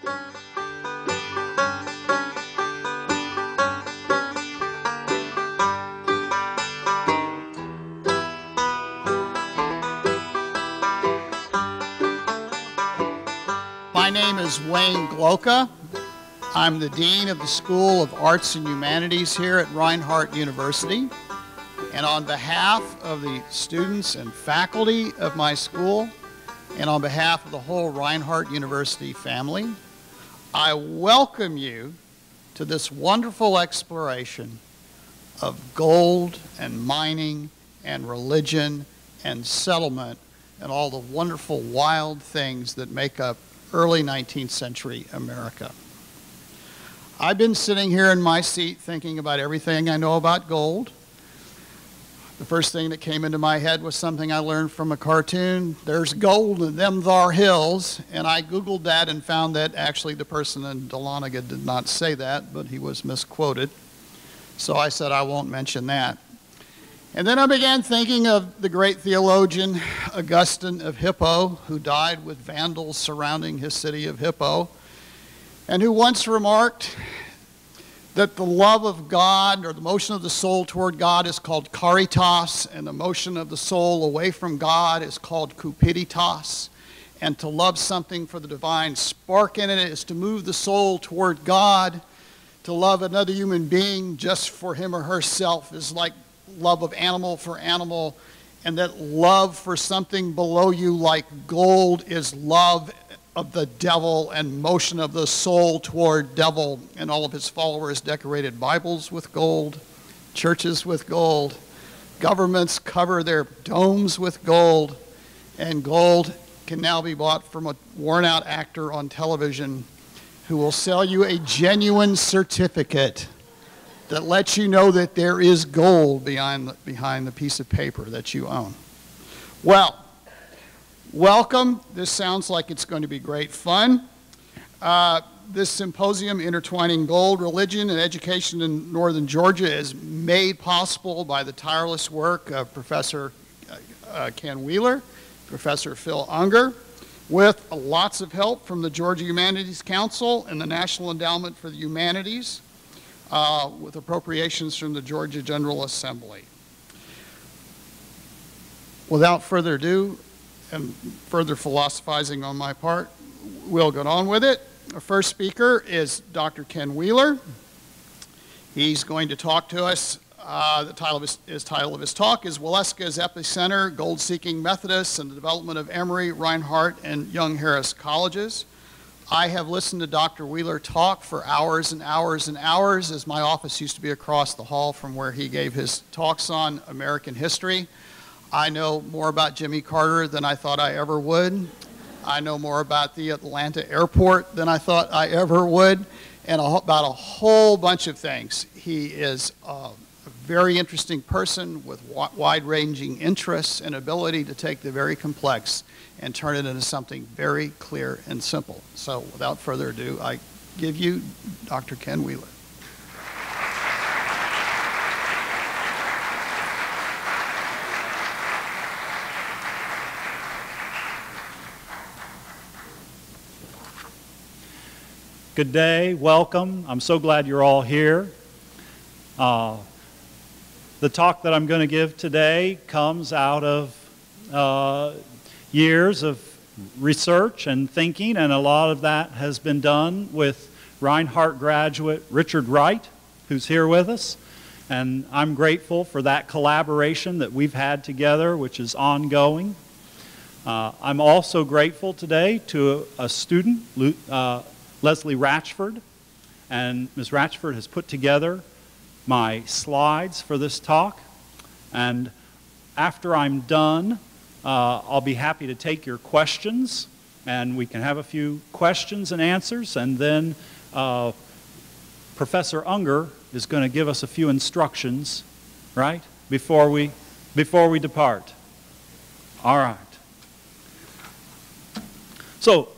My name is Wayne Gloca. I'm the Dean of the School of Arts and Humanities here at Reinhardt University. And on behalf of the students and faculty of my school, and on behalf of the whole Reinhardt University family, I welcome you to this wonderful exploration of gold and mining and religion and settlement and all the wonderful wild things that make up early 19th century America. I've been sitting here in my seat thinking about everything I know about gold. The first thing that came into my head was something I learned from a cartoon. There's gold in them thar hills. And I Googled that and found that actually the person in Dahlonega did not say that, but he was misquoted. So I said I won't mention that. And then I began thinking of the great theologian Augustine of Hippo, who died with vandals surrounding his city of Hippo, and who once remarked that the love of God, or the motion of the soul toward God, is called caritas, and the motion of the soul away from God is called cupiditas. And to love something for the divine spark in it is to move the soul toward God. To love another human being just for him or herself is like love of animal for animal, and that love for something below you like gold is love of the devil and motion of the soul toward devil. And all of his followers decorated Bibles with gold, churches with gold, governments cover their domes with gold, and gold can now be bought from a worn-out actor on television who will sell you a genuine certificate that lets you know that there is gold behind the piece of paper that you own. Well, welcome. This sounds like it's going to be great fun. This symposium, Intertwining Gold, Religion, and Education in Northern Georgia, is made possible by the tireless work of Professor Ken Wheeler, Professor Phil Unger, with lots of help from the Georgia Humanities Council and the National Endowment for the Humanities, with appropriations from the Georgia General Assembly. Without further ado, and further philosophizing on my part, we'll get on with it. Our first speaker is Dr. Ken Wheeler. He's going to talk to us. The title of his talk is Waleska's Epicenter, Gold-Seeking Methodists and the Development of Emory, Reinhardt, and Young Harris Colleges. I have listened to Dr. Wheeler talk for hours and hours and hours, as my office used to be across the hall from where he gave his talks on American history. I know more about Jimmy Carter than I thought I ever would. I know more about the Atlanta airport than I thought I ever would, and about a whole bunch of things. He is a very interesting person with wide-ranging interests and ability to take the very complex and turn it into something very clear and simple. So without further ado, I give you Dr. Ken Wheeler. Good day, welcome. I'm so glad you're all here. The talk that I'm going to give today comes out of years of research and thinking, and a lot of that has been done with Reinhardt graduate Richard Wright, who's here with us. And I'm grateful for that collaboration that we've had together, which is ongoing. I'm also grateful today to a student, Leslie Ratchford, and Ms. Ratchford has put together my slides for this talk. And after I'm done, I'll be happy to take your questions, and we can have a few questions and answers, and then Professor Unger is going to give us a few instructions, right, before we depart. All right. So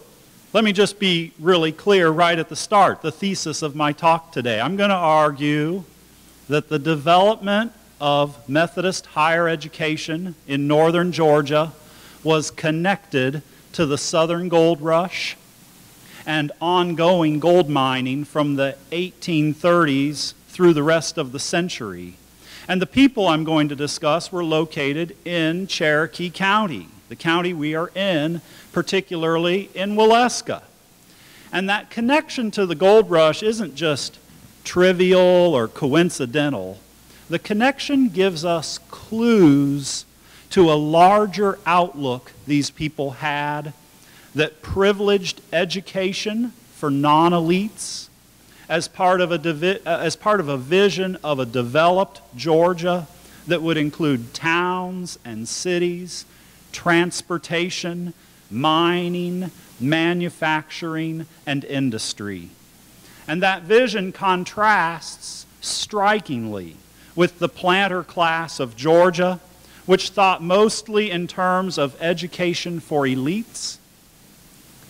let me just be really clear right at the start, the thesis of my talk today. I'm going to argue that the development of Methodist higher education in northern Georgia was connected to the Southern Gold Rush and ongoing gold mining from the 1830s through the rest of the century. And the people I'm going to discuss were located in Cherokee County, the county we are in, particularly in Waleska. And that connection to the gold rush isn't just trivial or coincidental. The connection gives us clues to a larger outlook these people had that privileged education for non-elites as part of a vision of a developed Georgia that would include towns and cities, transportation, mining, manufacturing, and industry. And that vision contrasts strikingly with the planter class of Georgia, which thought mostly in terms of education for elites,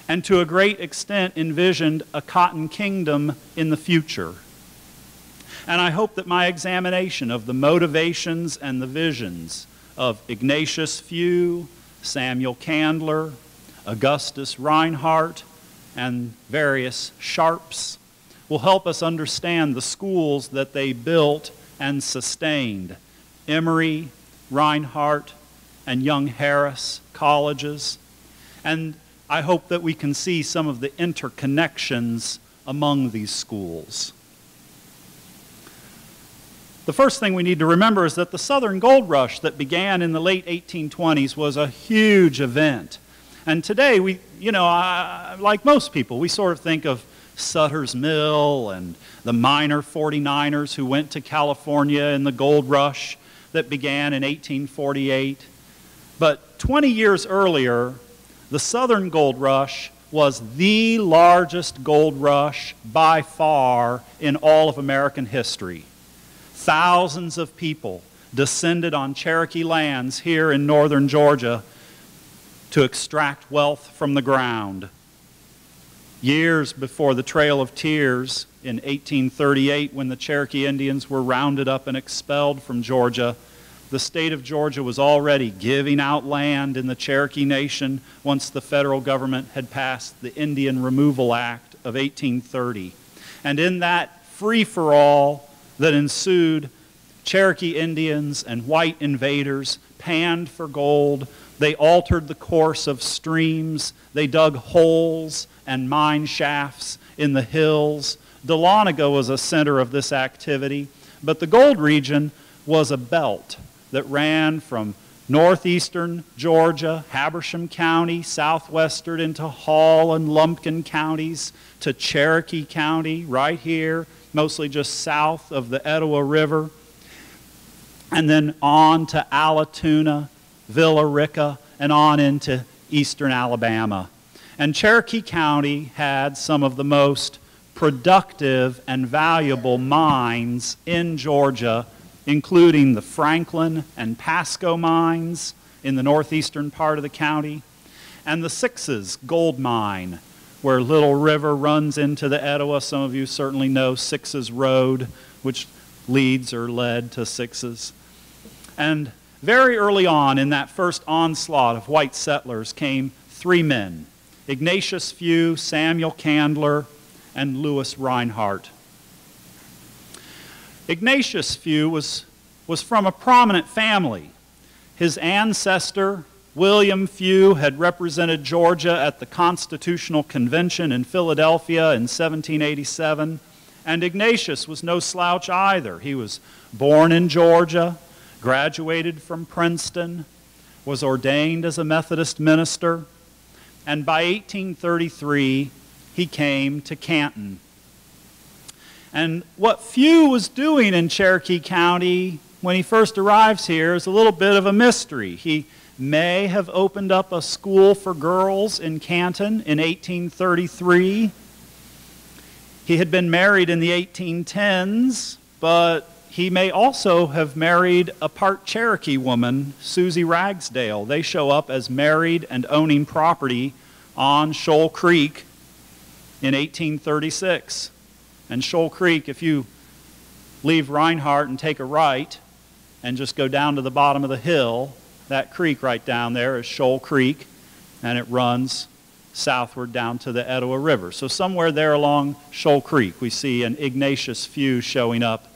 and to a great extent envisioned a cotton kingdom in the future. And I hope that my examination of the motivations and the visions of Ignatius Few, Samuel Candler, Augustus Reinhardt, and various sharps will help us understand the schools that they built and sustained: Emory, Reinhardt, and Young Harris colleges. And I hope that we can see some of the interconnections among these schools. The first thing we need to remember is that the Southern Gold Rush that began in the late 1820s was a huge event. And today, like most people, we sort of think of Sutter's Mill and the miner 49ers who went to California in the gold rush that began in 1848. But 20 years earlier, the Southern Gold Rush was the largest gold rush by far in all of American history. Thousands of people descended on Cherokee lands here in northern Georgia to extract wealth from the ground. Years before the Trail of Tears in 1838, when the Cherokee Indians were rounded up and expelled from Georgia, the state of Georgia was already giving out land in the Cherokee Nation once the federal government had passed the Indian Removal Act of 1830. And in that free-for-all that ensued, Cherokee Indians and white invaders panned for gold. They altered the course of streams. They dug holes and mine shafts in the hills. Dahlonega was a center of this activity, but the gold region was a belt that ran from northeastern Georgia, Habersham County, southwestern into Hall and Lumpkin counties, to Cherokee County, right here, mostly just south of the Etowah River, and then on to Allatoona, Villa Rica, and on into eastern Alabama. And Cherokee County had some of the most productive and valuable mines in Georgia, including the Franklin and Pasco mines in the northeastern part of the county, and the Sixes gold mine, where Little River runs into the Etowah. Some of you certainly know Sixes Road, which leads or led to Sixes. And very early on in that first onslaught of white settlers came three men: Ignatius Few, Samuel Candler, and Lewis Reinhardt. Ignatius Few was from a prominent family. His ancestor, William Few, had represented Georgia at the Constitutional Convention in Philadelphia in 1787, and Ignatius was no slouch either. He was born in Georgia, graduated from Princeton, was ordained as a Methodist minister, and by 1833, he came to Canton. And what Few was doing in Cherokee County when he first arrives here is a little bit of a mystery. He may have opened up a school for girls in Canton in 1833. He had been married in the 1810s, but he may also have married a part Cherokee woman, Susie Ragsdale. They show up as married and owning property on Shoal Creek in 1836. And Shoal Creek, if you leave Reinhardt and take a right and just go down to the bottom of the hill, that creek right down there is Shoal Creek, and it runs southward down to the Etowah River. So somewhere there along Shoal Creek, we see an Ignatius Few showing up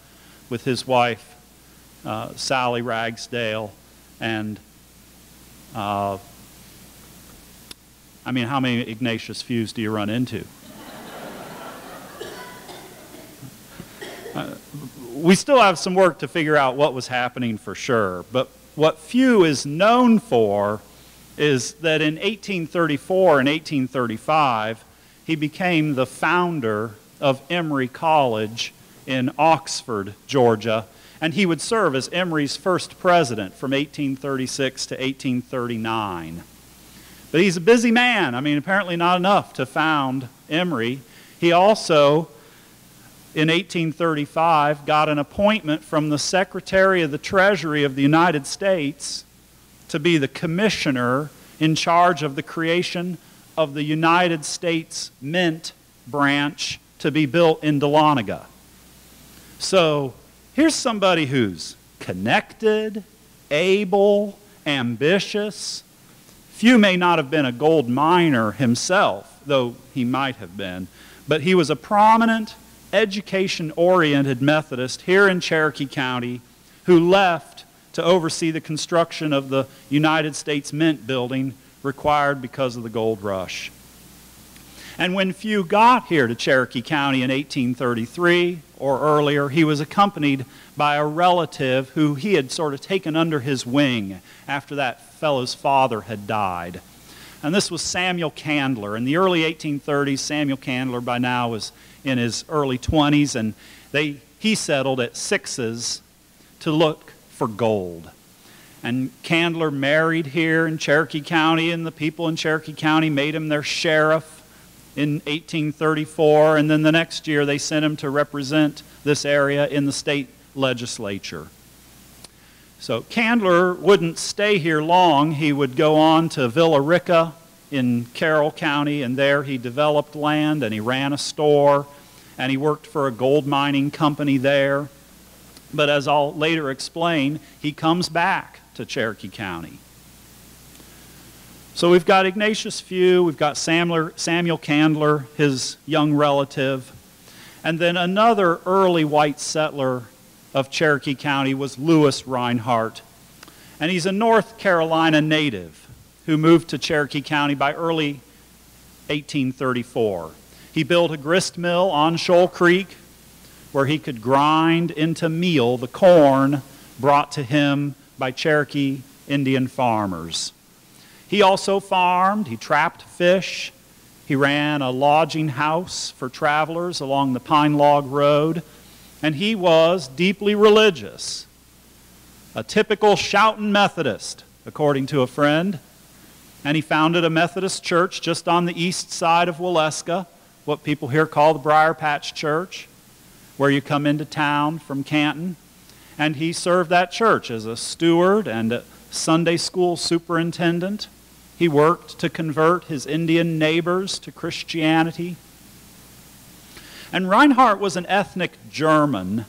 with his wife, Sally Ragsdale, and I mean, how many Ignatius Fews do you run into? We still have some work to figure out what was happening for sure, but what Few is known for is that in 1834 and 1835, he became the founder of Emory College in Oxford, Georgia, and he would serve as Emory's first president from 1836 to 1839. But he's a busy man. I mean, apparently not enough to found Emory. He also, in 1835, got an appointment from the Secretary of the Treasury of the United States to be the commissioner in charge of the creation of the United States Mint branch to be built in Dahlonega. So here's somebody who's connected, able, ambitious. Few may not have been a gold miner himself, though he might have been, but he was a prominent, education-oriented Methodist here in Cherokee County who left to oversee the construction of the United States Mint building required because of the gold rush. And when Few got here to Cherokee County in 1833 or earlier, he was accompanied by a relative who he had sort of taken under his wing after that fellow's father had died. And this was Samuel Candler. In the early 1830s, Samuel Candler by now was in his early 20s, and he settled at Sixes to look for gold. And Candler married here in Cherokee County, and the people in Cherokee County made him their sheriff in 1834, and then the next year they sent him to represent this area in the state legislature. So Candler wouldn't stay here long. He would go on to Villa Rica in Carroll County, and there he developed land, and he ran a store, and he worked for a gold mining company there. But as I'll later explain, he comes back to Cherokee County. So we've got Ignatius Few, we've got Samuel Candler, his young relative, and then another early white settler of Cherokee County was Lewis Reinhardt. And he's a North Carolina native who moved to Cherokee County by early 1834. He built a grist mill on Shoal Creek where he could grind into meal the corn brought to him by Cherokee Indian farmers. He also farmed, he trapped fish, he ran a lodging house for travelers along the Pine Log Road, and he was deeply religious, a typical shoutin' Methodist, according to a friend. And he founded a Methodist church just on the east side of Waleska, what people here call the Briar Patch Church, where you come into town from Canton. And he served that church as a steward and a Sunday school superintendent. He worked to convert his Indian neighbors to Christianity. And Reinhardt was an ethnic German,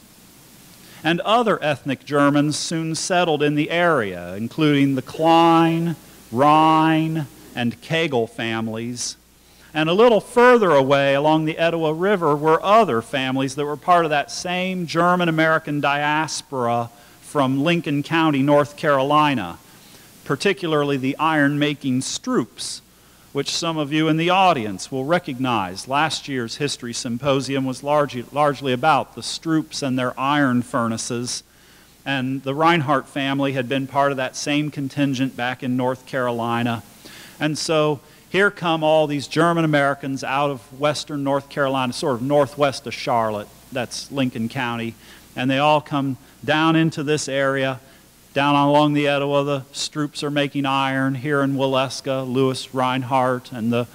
and other ethnic Germans soon settled in the area, including the Klein, Rhine, and Kegel families. And a little further away along the Etowah River were other families that were part of that same German-American diaspora from Lincoln County, North Carolina, particularly the iron-making Stroops, which some of you in the audience will recognize. Last year's History Symposium was largely about the Stroops and their iron furnaces, and the Reinhardt family had been part of that same contingent back in North Carolina. And so here come all these German Americans out of western North Carolina, sort of northwest of Charlotte, that's Lincoln County, and they all come down into this area. Down along the Etowah, the Stroops are making iron. Here in Waleska, Lewis Reinhardt and the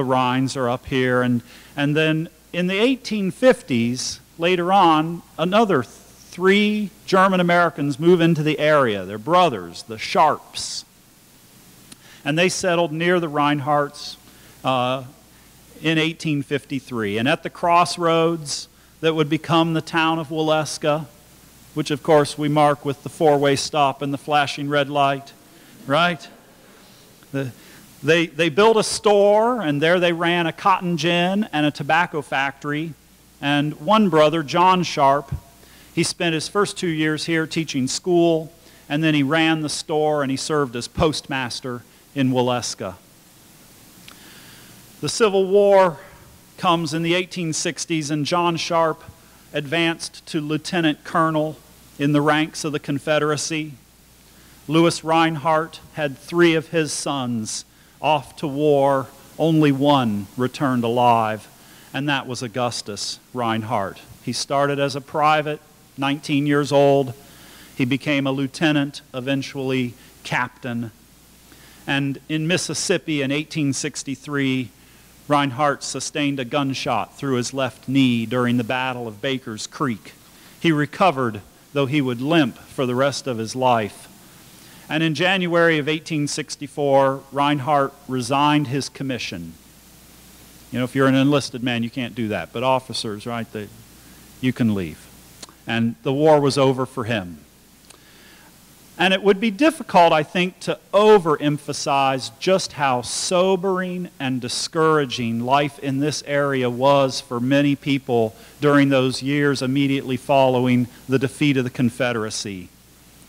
Rhines are up here. And then in the 1850s, later on, another 3 German Americans move into the area. They're brothers, the Sharps. And they settled near the Reinhardts in 1853. And at the crossroads that would become the town of Waleska, which of course we mark with the 4-way stop and the flashing red light, right? They built a store, and there they ran a cotton gin and a tobacco factory. And one brother, John Sharp, he spent his first 2 years here teaching school, and then he ran the store and he served as postmaster in Waleska. The Civil War comes in the 1860s, and John Sharp advanced to lieutenant colonel in the ranks of the Confederacy. Lewis Reinhardt had 3 of his sons off to war. Only one returned alive, and that was Augustus Reinhardt. He started as a private, 19 years old. He became a lieutenant, eventually captain. And in Mississippi in 1863, Reinhardt sustained a gunshot through his left knee during the Battle of Baker's Creek. He recovered, though he would limp for the rest of his life. And in January of 1864, Reinhardt resigned his commission. You know, if you're an enlisted man, you can't do that. But officers, right, you can leave. And the war was over for him. And it would be difficult, I think, to overemphasize just how sobering and discouraging life in this area was for many people during those years immediately following the defeat of the Confederacy.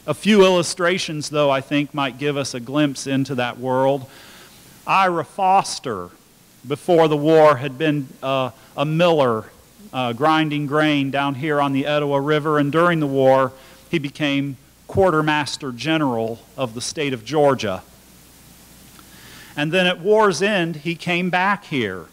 A few illustrations, though, I think might give us a glimpse into that world. Ira Foster, before the war, had been a miller grinding grain down here on the Etowah River, and during the war, he became quartermaster general of the state of Georgia. And then at war's end, he came back here,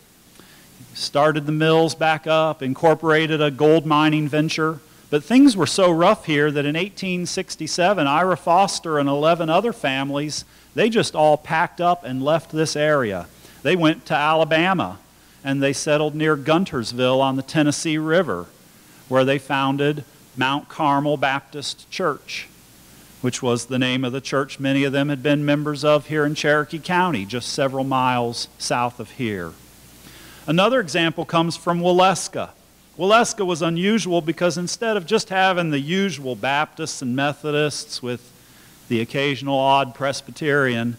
started the mills back up, incorporated a gold mining venture. But things were so rough here that in 1867, Ira Foster and 11 other families, they just all packed up and left this area. They went to Alabama, and they settled near Guntersville on the Tennessee River, where they founded Mount Carmel Baptist Church, which was the name of the church many of them had been members of here in Cherokee County, just several miles south of here. Another example comes from Waleska. Waleska was unusual because instead of just having the usual Baptists and Methodists with the occasional odd Presbyterian,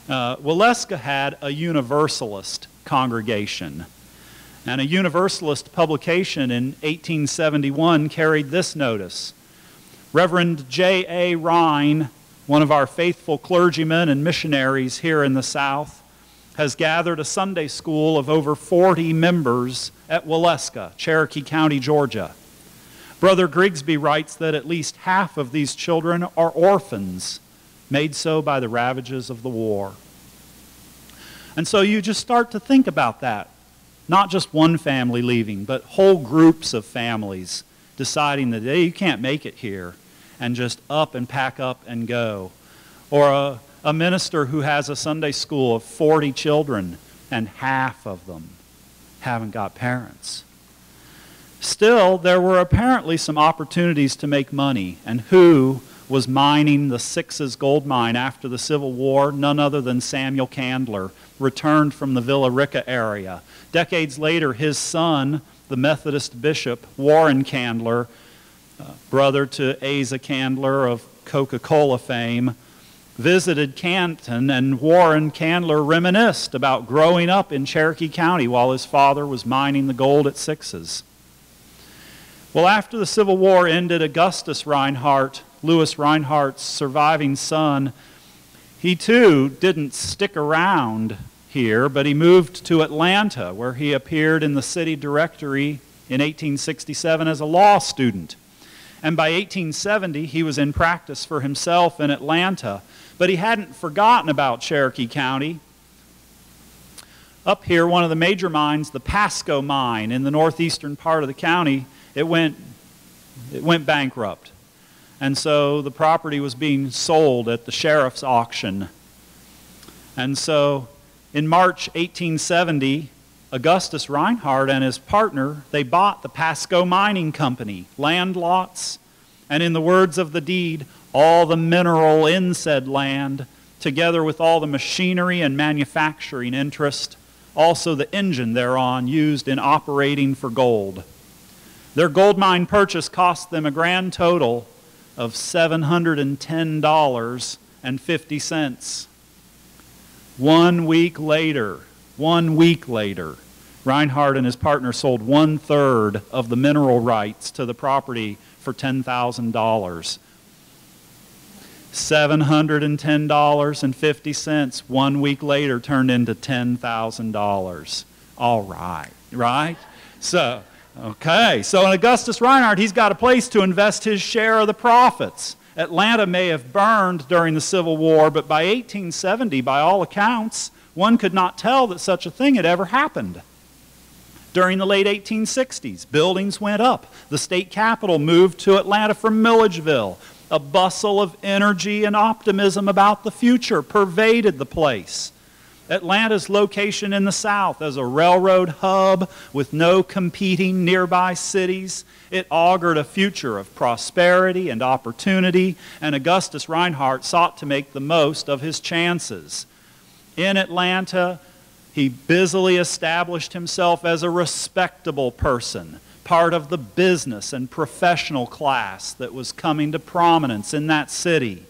Waleska had a Universalist congregation. And a Universalist publication in 1871 carried this notice: Reverend J.A. Rhine, one of our faithful clergymen and missionaries here in the South, has gathered a Sunday school of over 40 members at Waleska, Cherokee County, Georgia. Brother Grigsby writes that at least half of these children are orphans, made so by the ravages of the war. And so you just start to think about that. Not just one family leaving, but whole groups of families deciding that hey, you can't make it here, and just up and pack up and go. Or a minister who has a Sunday school of 40 children, and half of them haven't got parents. Still, there were apparently some opportunities to make money, and who was mining the Sixes gold mine after the Civil War? None other than Samuel Candler, returned from the Villa Rica area. Decades later, his son, the Methodist bishop, Warren Candler, brother to Asa Candler of Coca-Cola fame, visited Canton, and Warren Candler reminisced about growing up in Cherokee County while his father was mining the gold at Sixes. Well, after the Civil War ended, Augustus Reinhardt, Lewis Reinhardt's surviving son, he too didn't stick around here, but he moved to Atlanta, where he appeared in the city directory in 1867 as a law student. And by 1870, he was in practice for himself in Atlanta. But he hadn't forgotten about Cherokee County. Up here, one of the major mines, the Pasco Mine in the northeastern part of the county, it went bankrupt. And so the property was being sold at the sheriff's auction. And so in March 1870, Augustus Reinhardt and his partner, they bought the Pasco Mining Company, land lots, and in the words of the deed, all the mineral in said land, together with all the machinery and manufacturing interest, also the engine thereon used in operating for gold. Their gold mine purchase cost them a grand total of $710.50. 1 week later, Reinhardt and his partner sold 1/3 of the mineral rights to the property for $10,000. $710.50 1 week later turned into $10,000. All right, right? So, okay, so in Augustus Reinhardt, he's got a place to invest his share of the profits. Atlanta may have burned during the Civil War, but by 1870, by all accounts, one could not tell that such a thing had ever happened. During the late 1860s, buildings went up. The state capitol moved to Atlanta from Milledgeville. A bustle of energy and optimism about the future pervaded the place. Atlanta's location in the South as a railroad hub with no competing nearby cities, it augured a future of prosperity and opportunity, and Augustus Reinhardt sought to make the most of his chances. In Atlanta, he busily established himself as a respectable person, part of the business and professional class that was coming to prominence in that city.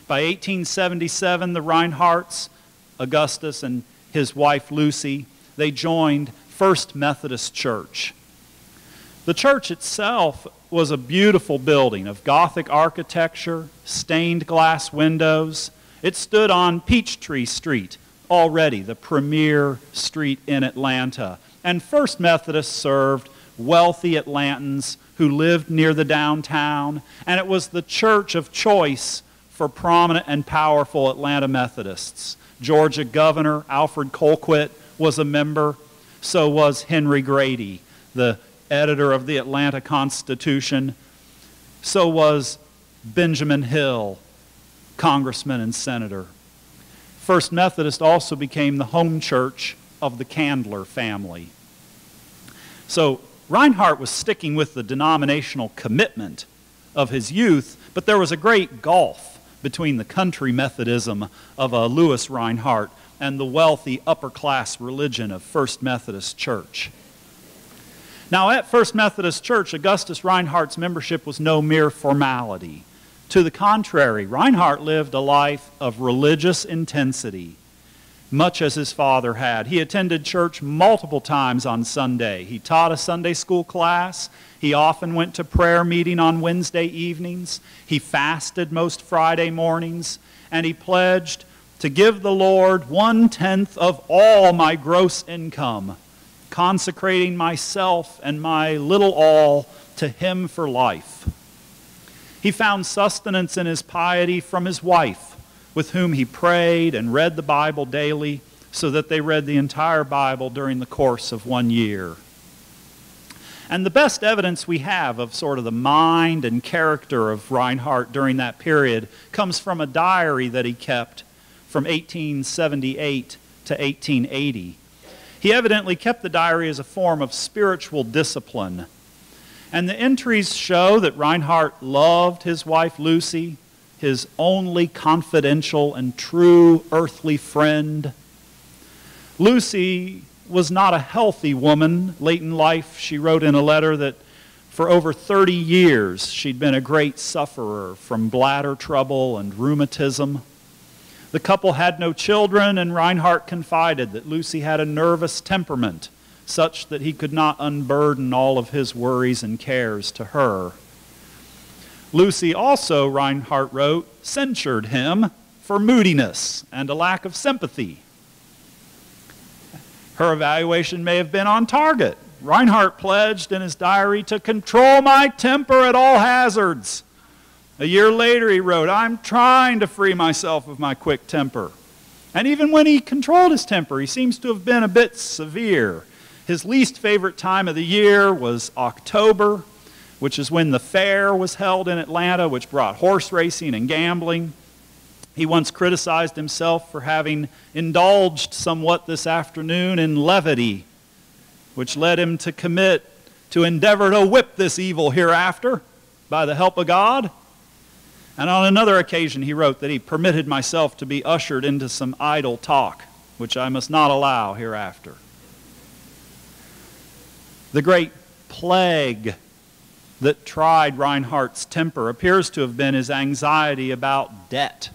By 1877, the Reinhardts, Augustus and his wife Lucy, they joined First Methodist Church. The church itself was a beautiful building of Gothic architecture, stained glass windows. It stood on Peachtree Street, already the premier street in Atlanta, and First Methodist served wealthy Atlantans who lived near the downtown, and it was the church of choice for prominent and powerful Atlanta Methodists. Georgia Governor Alfred Colquitt was a member. So was Henry Grady, the editor of the Atlanta Constitution. So was Benjamin Hill, congressman and senator. First Methodist also became the home church of the Candler family. So Reinhardt was sticking with the denominational commitment of his youth, but there was a great gulf between the country Methodism of Lewis Reinhardt and the wealthy upper-class religion of First Methodist Church. Now, at First Methodist Church, Augustus Reinhardt's membership was no mere formality. To the contrary, Reinhardt lived a life of religious intensity, much as his father had. He attended church multiple times on Sunday. He taught a Sunday school class. He often went to prayer meeting on Wednesday evenings. He fasted most Friday mornings. And he pledged to give the Lord 1/10 of all my gross income, consecrating myself and my little all to Him for life. He found sustenance in his piety from his wife, with whom he prayed and read the Bible daily, so that they read the entire Bible during the course of 1 year. And the best evidence we have of sort of the mind and character of Reinhardt during that period comes from a diary that he kept from 1878 to 1880. He evidently kept the diary as a form of spiritual discipline. And the entries show that Reinhardt loved his wife Lucy, his only confidential and true earthly friend. Lucy was not a healthy woman. Late in life, she wrote in a letter that for over 30 years she'd been a great sufferer from bladder trouble and rheumatism. The couple had no children, and Reinhardt confided that Lucy had a nervous temperament, such that he could not unburden all of his worries and cares to her. Lucy also, Reinhardt wrote, censured him for moodiness and a lack of sympathy. Her evaluation may have been on target. Reinhardt pledged in his diary to control my temper at all hazards. A year later he wrote, I'm trying to free myself of my quick temper. And even when he controlled his temper, he seems to have been a bit severe. His least favorite time of the year was October, which is when the fair was held in Atlanta, which brought horse racing and gambling. He once criticized himself for having indulged somewhat this afternoon in levity, which led him to endeavor to whip this evil hereafter by the help of God. And on another occasion he wrote that he permitted myself to be ushered into some idle talk, which I must not allow hereafter. The great plague that tried Reinhardt's temper appears to have been his anxiety about debt,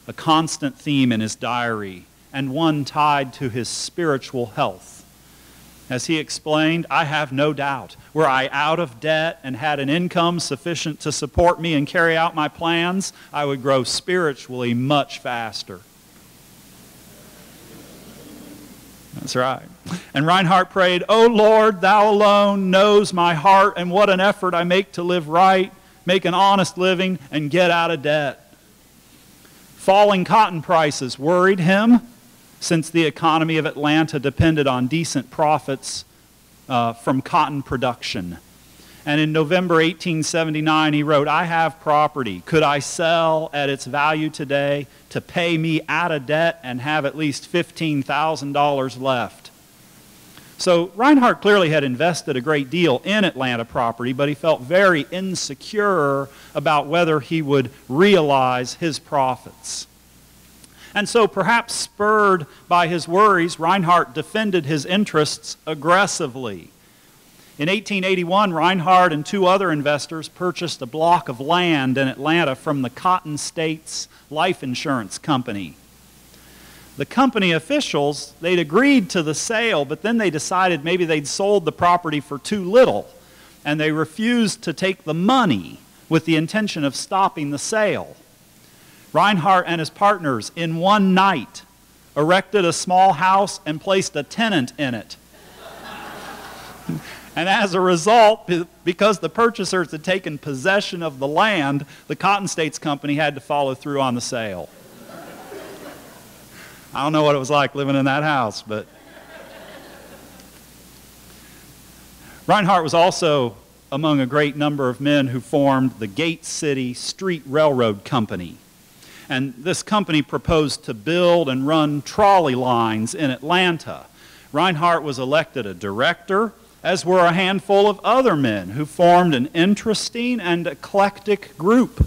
a constant theme in his diary, and one tied to his spiritual health. As he explained, I have no doubt, were I out of debt and had an income sufficient to support me and carry out my plans, I would grow spiritually much faster. That's right. And Reinhardt prayed, O Lord, thou alone knows my heart and what an effort I make to live right, make an honest living, and get out of debt. Falling cotton prices worried him, since the economy of Atlanta depended on decent profits from cotton production. And in November 1879, he wrote, I have property. Could I sell at its value today to pay me out of debt and have at least $15,000 left? So Reinhardt clearly had invested a great deal in Atlanta property, but he felt very insecure about whether he would realize his profits. And so, perhaps spurred by his worries, Reinhardt defended his interests aggressively. In 1881, Reinhardt and two other investors purchased a block of land in Atlanta from the Cotton States Life Insurance Company. The company officials, they'd agreed to the sale, but then they decided maybe they'd sold the property for too little, and they refused to take the money with the intention of stopping the sale. Reinhardt and his partners, in one night, erected a small house and placed a tenant in it. And as a result, because the purchasers had taken possession of the land, the Cotton States Company had to follow through on the sale. I don't know what it was like living in that house, but Reinhardt was also among a great number of men who formed the Gate City Street Railroad Company. And this company proposed to build and run trolley lines in Atlanta. Reinhardt was elected a director, as were a handful of other men who formed an interesting and eclectic group.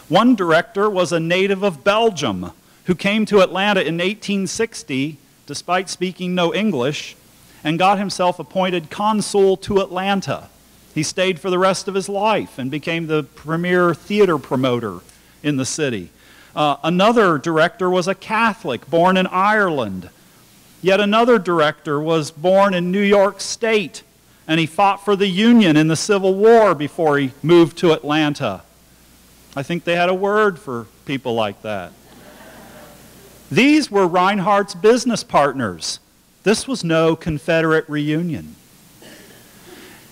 One director was a native of Belgium who came to Atlanta in 1860, despite speaking no English, and got himself appointed consul to Atlanta. He stayed for the rest of his life and became the premier theater promoter in the city. Another director was a Catholic born in Ireland. Yet another director was born in New York State, and he fought for the Union in the Civil War before he moved to Atlanta. I think they had a word for people like that. These were Reinhardt's business partners. This was no Confederate reunion.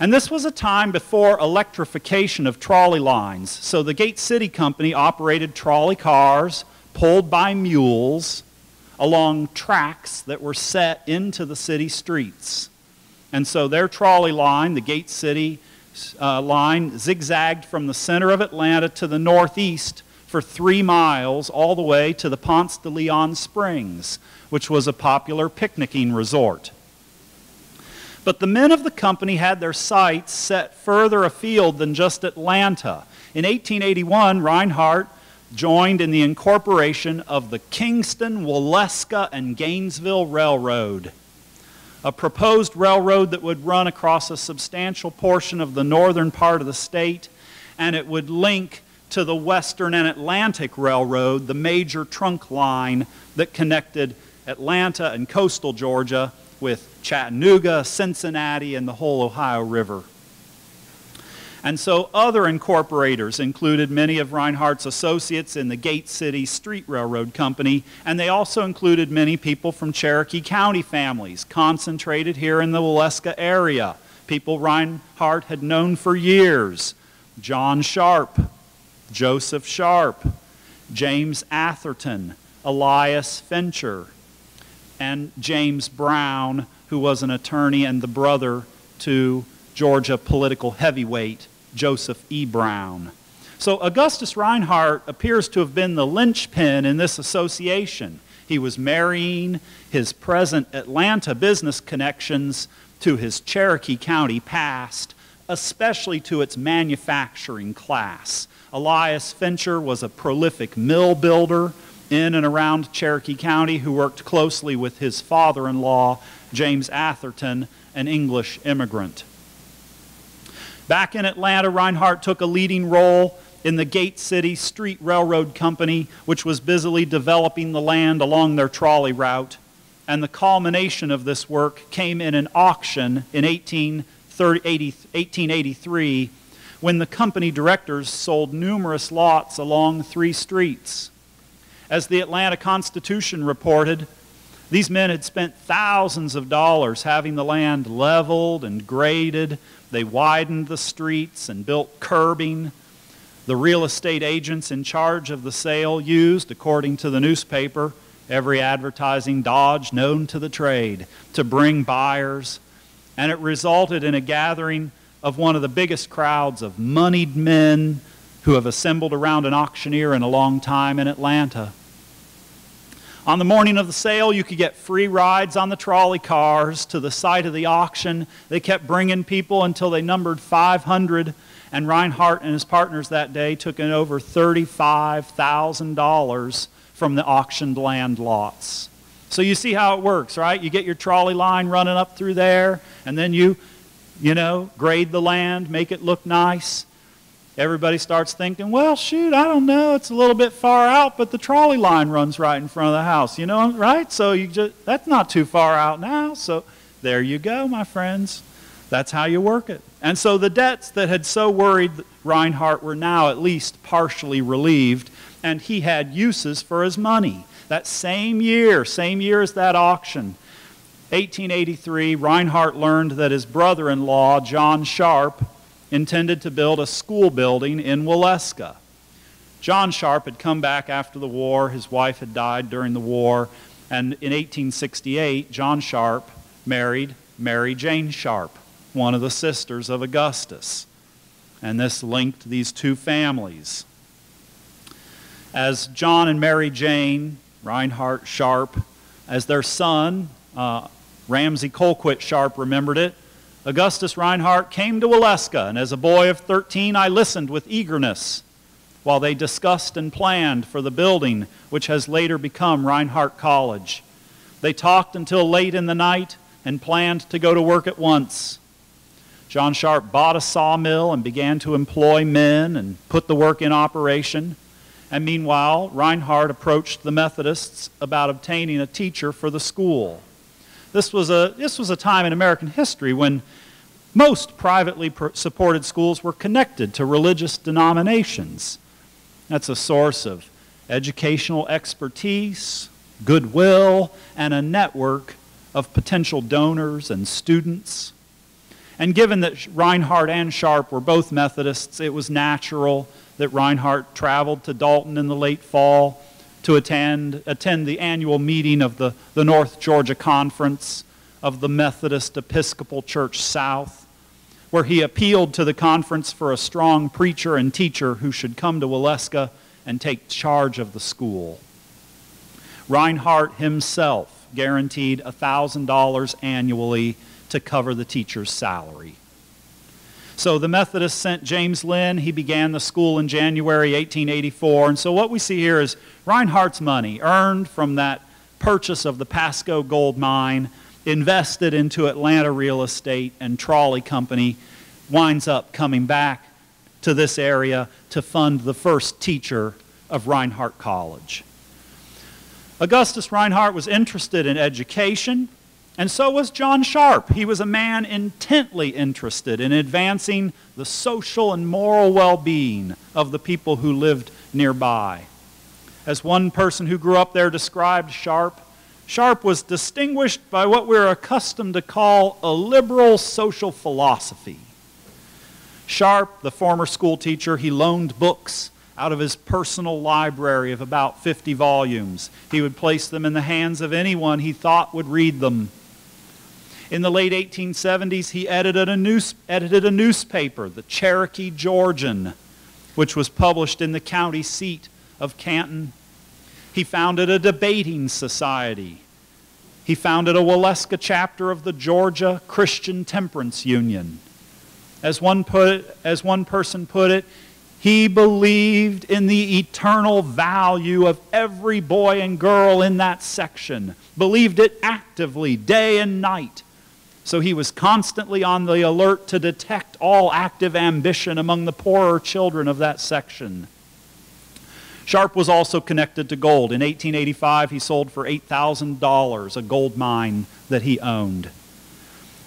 And this was a time before electrification of trolley lines. So the Gate City Company operated trolley cars pulled by mules along tracks that were set into the city streets. And so their trolley line, the Gate City line, zigzagged from the center of Atlanta to the northeast for 3 miles all the way to the Ponce de Leon Springs, which was a popular picnicking resort. But the men of the company had their sights set further afield than just Atlanta. In 1881, Reinhardt joined in the incorporation of the Kingston, Waleska, and Gainesville Railroad, a proposed railroad that would run across a substantial portion of the northern part of the state, and it would link to the Western and Atlantic Railroad, the major trunk line that connected Atlanta and coastal Georgia with Chattanooga, Cincinnati, and the whole Ohio River. And so other incorporators included many of Reinhardt's associates in the Gate City Street Railroad Company, and they also included many people from Cherokee County families concentrated here in the Waleska area, people Reinhardt had known for years. John Sharp, Joseph Sharp, James Atherton, Elias Fincher, and James Brown, who was an attorney and the brother to Georgia political heavyweight Joseph E. Brown. So Augustus Reinhardt appears to have been the linchpin in this association. He was marrying his present Atlanta business connections to his Cherokee County past, especially to its manufacturing class. Elias Fincher was a prolific mill builder in and around Cherokee County who worked closely with his father-in-law, James Atherton, an English immigrant. Back in Atlanta, Reinhardt took a leading role in the Gate City Street Railroad Company, which was busily developing the land along their trolley route. And the culmination of this work came in an auction in 1883, when the company directors sold numerous lots along 3 streets. As the Atlanta Constitution reported, these men had spent thousands of dollars having the land leveled and graded. They widened the streets and built curbing. The real estate agents in charge of the sale used, according to the newspaper, every advertising dodge known to the trade to bring buyers. And it resulted in a gathering of one of the biggest crowds of moneyed men who have assembled around an auctioneer in a long time in Atlanta. On the morning of the sale, you could get free rides on the trolley cars to the site of the auction. They kept bringing people until they numbered 500, and Reinhardt and his partners that day took in over $35,000 from the auctioned land lots. So you see how it works, right? You get your trolley line running up through there, and then you grade the land, make it look nice. Everybody starts thinking, well, shoot, I don't know, it's a little bit far out, but the trolley line runs right in front of the house, right? So that's not too far out now. So there you go, my friends. That's how you work it. And so the debts that had so worried Reinhardt were now at least partially relieved, and he had uses for his money. That same year as that auction, 1883, Reinhardt learned that his brother-in-law, John Sharp, intended to build a school building in Waleska. John Sharp had come back after the war. His wife had died during the war. And in 1868, John Sharp married Mary Jane Sharp, one of the sisters of Augustus. And this linked these two families. As John and Mary Jane Reinhardt Sharp, as their son, Ramsey Colquitt Sharp, remembered it, Augustus Reinhardt came to Waleska, and as a boy of 13, I listened with eagerness while they discussed and planned for the building which has later become Reinhardt College. They talked until late in the night and planned to go to work at once. John Sharp bought a sawmill and began to employ men and put the work in operation. And meanwhile, Reinhardt approached the Methodists about obtaining a teacher for the school. This was a time in American history when most privately supported schools were connected to religious denominations. That's a source of educational expertise, goodwill, and a network of potential donors and students. And given that Reinhardt and Sharp were both Methodists, it was natural that Reinhardt traveled to Dalton in the late fall to attend the annual meeting of the North Georgia Conference of the Methodist Episcopal Church South, where he appealed to the conference for a strong preacher and teacher who should come to Waleska and take charge of the school. Reinhardt himself guaranteed $1,000 annually to cover the teacher's salary. So the Methodists sent James Lynn. He began the school in January 1884. And so what we see here is Reinhardt's money earned from that purchase of the Pasco gold mine, invested into Atlanta real estate and trolley company, winds up coming back to this area to fund the first teacher of Reinhardt College. Augustus Reinhardt was interested in education, and so was John Sharp. He was a man intently interested in advancing the social and moral well-being of the people who lived nearby. As one person who grew up there described Sharp, Sharp was distinguished by what we're accustomed to call a liberal social philosophy. Sharp, the former school teacher, he loaned books out of his personal library of about 50 volumes. He would place them in the hands of anyone he thought would read them. In the late 1870s, he edited a newspaper, the Cherokee Georgian, which was published in the county seat of Canton. He founded a debating society. He founded a Waleska chapter of the Georgia Christian Temperance Union. As one person put it, he believed in the eternal value of every boy and girl in that section, believed it actively day and night. So he was constantly on the alert to detect all active ambition among the poorer children of that section. Sharp was also connected to gold. In 1885, he sold for $8,000 a gold mine that he owned.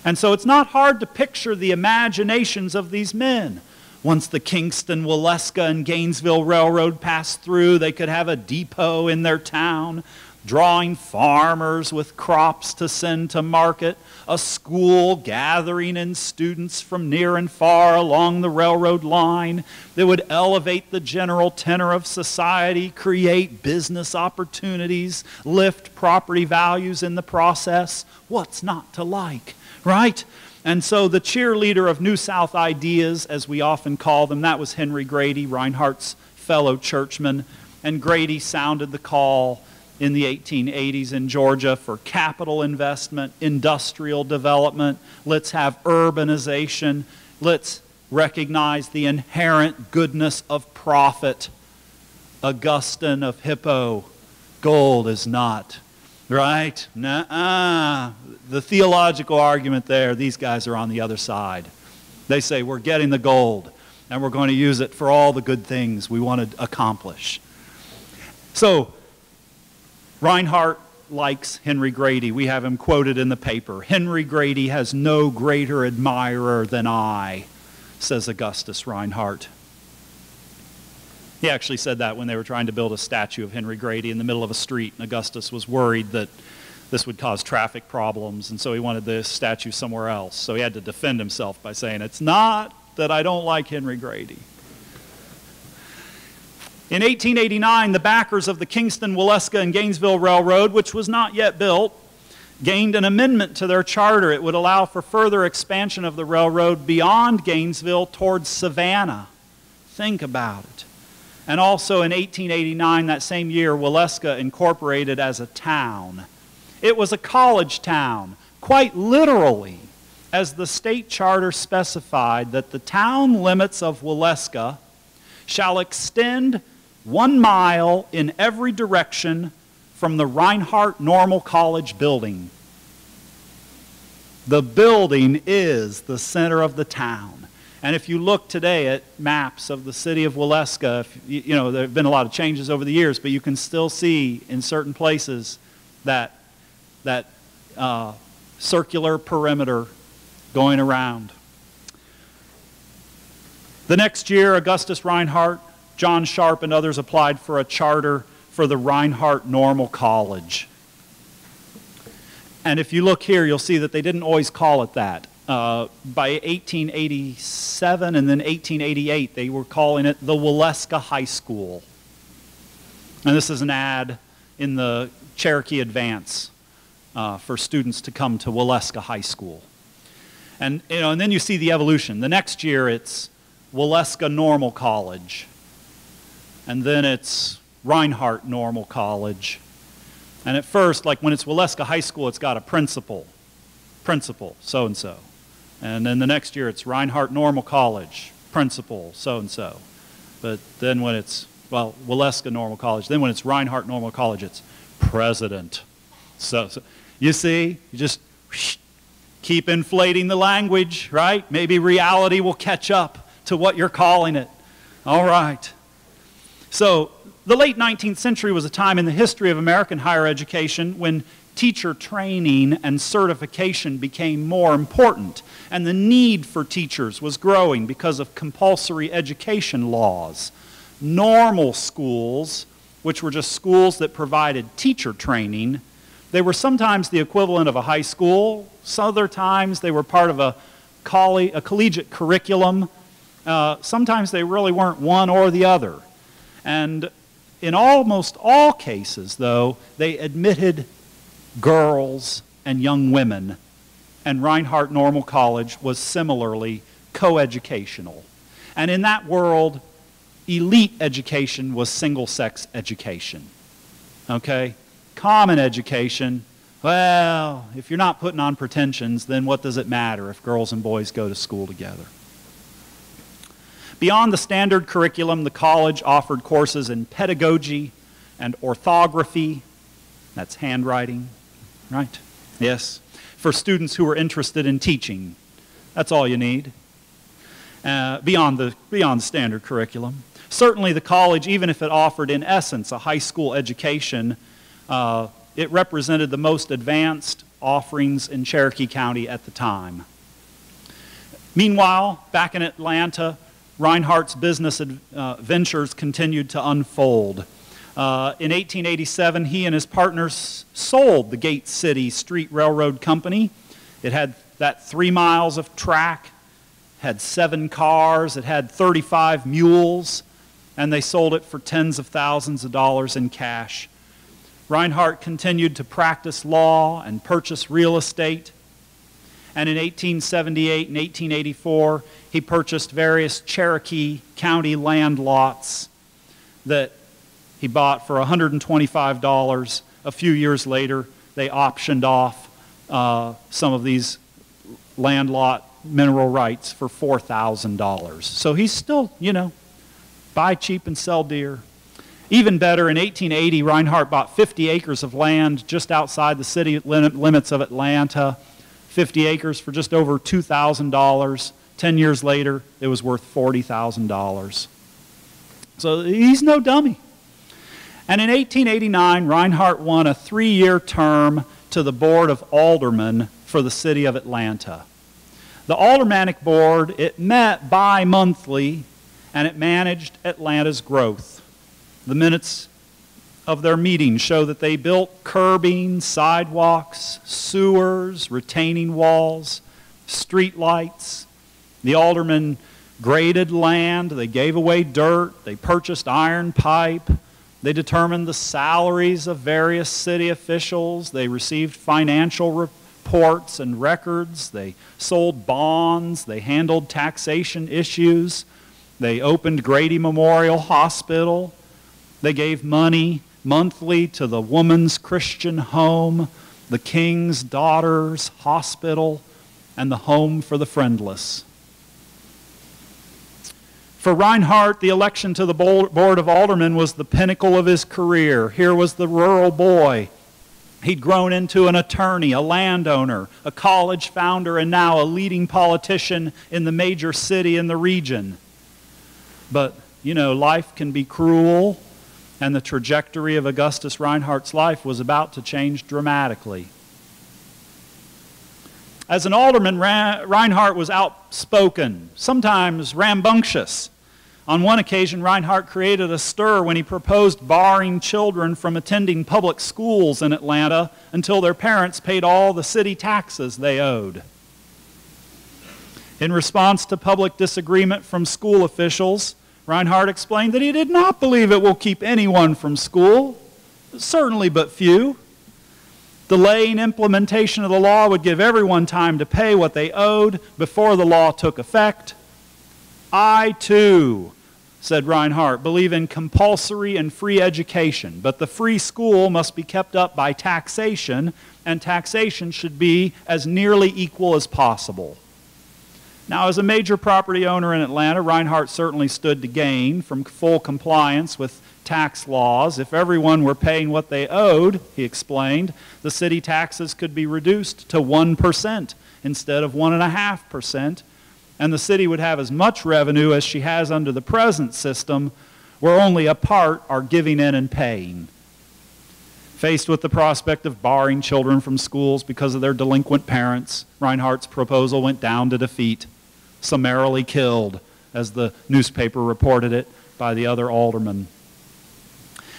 And so it's not hard to picture the imaginations of these men. Once the Kingston, Waleska, and Gainesville Railroad passed through, they could have a depot in their town, drawing farmers with crops to send to market, a school gathering in students from near and far along the railroad line that would elevate the general tenor of society, create business opportunities, lift property values in the process. What's not to like, right? And so the cheerleader of New South ideas, as we often call them, that was Henry Grady, Reinhardt's fellow churchman. And Grady sounded the call in the 1880s in Georgia for capital investment, industrial development. Let's have urbanization. Let's recognize the inherent goodness of profit. Augustine of Hippo, gold is not, right? Nuh-uh. The theological argument there, these guys are on the other side. They say we're getting the gold and we're going to use it for all the good things we want to accomplish. So, Reinhardt likes Henry Grady. We have him quoted in the paper. Henry Grady has no greater admirer than I, says Augustus Reinhardt. He actually said that when they were trying to build a statue of Henry Grady in the middle of a street, and Augustus was worried that this would cause traffic problems, and so he wanted the statue somewhere else. So he had to defend himself by saying, it's not that I don't like Henry Grady. In 1889, the backers of the Kingston, Waleska, and Gainesville Railroad, which was not yet built, gained an amendment to their charter. It would allow for further expansion of the railroad beyond Gainesville towards Savannah. Think about it. And also in 1889, that same year, Waleska incorporated as a town. It was a college town, quite literally, as the state charter specified that the town limits of Waleska shall extend 1 mile in every direction from the Reinhardt Normal College building. The building is the center of the town. And if you look today at maps of the city of Waleska, you know, there have been a lot of changes over the years, but you can still see in certain places that circular perimeter going around. The next year, Augustus Reinhardt, John Sharp, and others applied for a charter for the Reinhardt Normal College. And if you look here, you'll see that they didn't always call it that. By 1887 and then 1888, they were calling it the Waleska High School. And this is an ad in the Cherokee Advance for students to come to Waleska High School. And, you know, and then you see the evolution. The next year, it's Waleska Normal College. And then it's Reinhardt Normal College. And at first, like when it's Waleska High School, it's got a principal, so-and-so. And then the next year, it's Reinhardt Normal College, principal, so-and-so. But then when it's, well, Waleska Normal College, then when it's Reinhardt Normal College, it's president. So you see, you just keep inflating the language, right? Maybe reality will catch up to what you're calling it. All right. So the late 19th century was a time in the history of American higher education when teacher training and certification became more important, and the need for teachers was growing because of compulsory education laws. Normal schools, which were just schools that provided teacher training, they were sometimes the equivalent of a high school. Some other times they were part of a collegiate curriculum. Sometimes they really weren't one or the other. And in almost all cases, though, they admitted girls and young women, and Reinhardt Normal College was similarly coeducational. And in that world, elite education was single-sex education. Okay? Common education, well, if you're not putting on pretensions, then what does it matter if girls and boys go to school together? Beyond the standard curriculum, the college offered courses in pedagogy and orthography, that's handwriting, right? Yes, for students who are interested in teaching. That's all you need, beyond the standard curriculum. Certainly the college, even if it offered in essence a high school education, it represented the most advanced offerings in Cherokee County at the time. Meanwhile, back in Atlanta, Reinhardt's business ventures continued to unfold. In 1887, he and his partners sold the Gate City Street Railroad Company. It had that 3 miles of track, had 7 cars, it had 35 mules, and they sold it for tens of thousands of dollars in cash. Reinhardt continued to practice law and purchase real estate. And in 1878 and 1884, he purchased various Cherokee County land lots that he bought for $125. A few years later, they optioned off some of these land lot mineral rights for $4,000. So he's still, you know, buy cheap and sell dear. Even better, in 1880, Reinhardt bought 50 acres of land just outside the city limits of Atlanta, 50 acres for just over $2,000. 10 years later, it was worth $40,000. So he's no dummy. And in 1889, Reinhardt won a 3-year term to the Board of Aldermen for the city of Atlanta. The Aldermanic Board, it met bi-monthly, and it managed Atlanta's growth. The minutes of their meetings show that they built curbing, sidewalks, sewers, retaining walls, street lights. The aldermen graded land, they gave away dirt, they purchased iron pipe, they determined the salaries of various city officials, they received financial reports and records, they sold bonds, they handled taxation issues, they opened Grady Memorial Hospital. They gave money monthly to the Woman's Christian Home, the King's Daughters Hospital, and the Home for the Friendless. For Reinhardt, the election to the Board of Aldermen was the pinnacle of his career. Here was the rural boy. He'd grown into an attorney, a landowner, a college founder, and now a leading politician in the major city in the region. But, you know, life can be cruel. And the trajectory of Augustus Reinhardt's life was about to change dramatically. As an alderman, Reinhardt was outspoken, sometimes rambunctious. On one occasion, Reinhardt created a stir when he proposed barring children from attending public schools in Atlanta until their parents paid all the city taxes they owed. In response to public disagreement from school officials, Reinhardt explained that he did not believe it will keep anyone from school, certainly but few. Delaying implementation of the law would give everyone time to pay what they owed before the law took effect. I, too, said Reinhardt, believe in compulsory and free education, but the free school must be kept up by taxation, and taxation should be as nearly equal as possible. Now, as a major property owner in Atlanta, Reinhardt certainly stood to gain from full compliance with tax laws. If everyone were paying what they owed, he explained, the city taxes could be reduced to 1% instead of 1.5%, and the city would have as much revenue as she has under the present system, where only a part are giving in and paying. Faced with the prospect of barring children from schools because of their delinquent parents, Reinhardt's proposal went down to defeat. Summarily killed, as the newspaper reported it, by the other aldermen.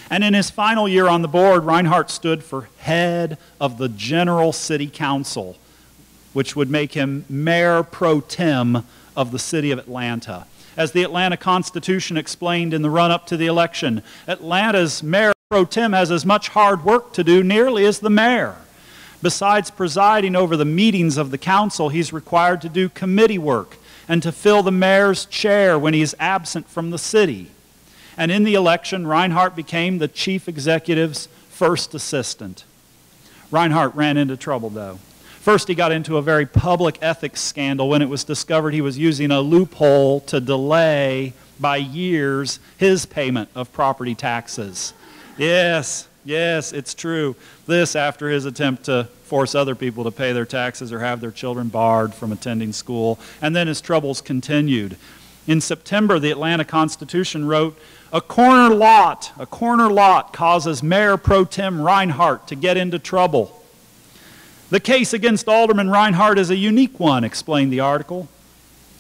And in his final year on the board, Reinhardt stood for head of the General City Council, which would make him mayor pro tem of the city of Atlanta. As the Atlanta Constitution explained in the run-up to the election, Atlanta's mayor pro tem has as much hard work to do nearly as the mayor. Besides presiding over the meetings of the council, he's required to do committee work and to fill the mayor's chair when he is absent from the city. And in the election, Reinhardt became the chief executive's first assistant. Reinhardt ran into trouble, though. First, he got into a very public ethics scandal when it was discovered he was using a loophole to delay by years his payment of property taxes. Yes, Yes, it's true. This after his attempt to force other people to pay their taxes or have their children barred from attending school. And then his troubles continued. In September, the Atlanta Constitution wrote, a corner lot causes Mayor Pro Tem Reinhardt to get into trouble. The case against Alderman Reinhardt is a unique one, explained the article.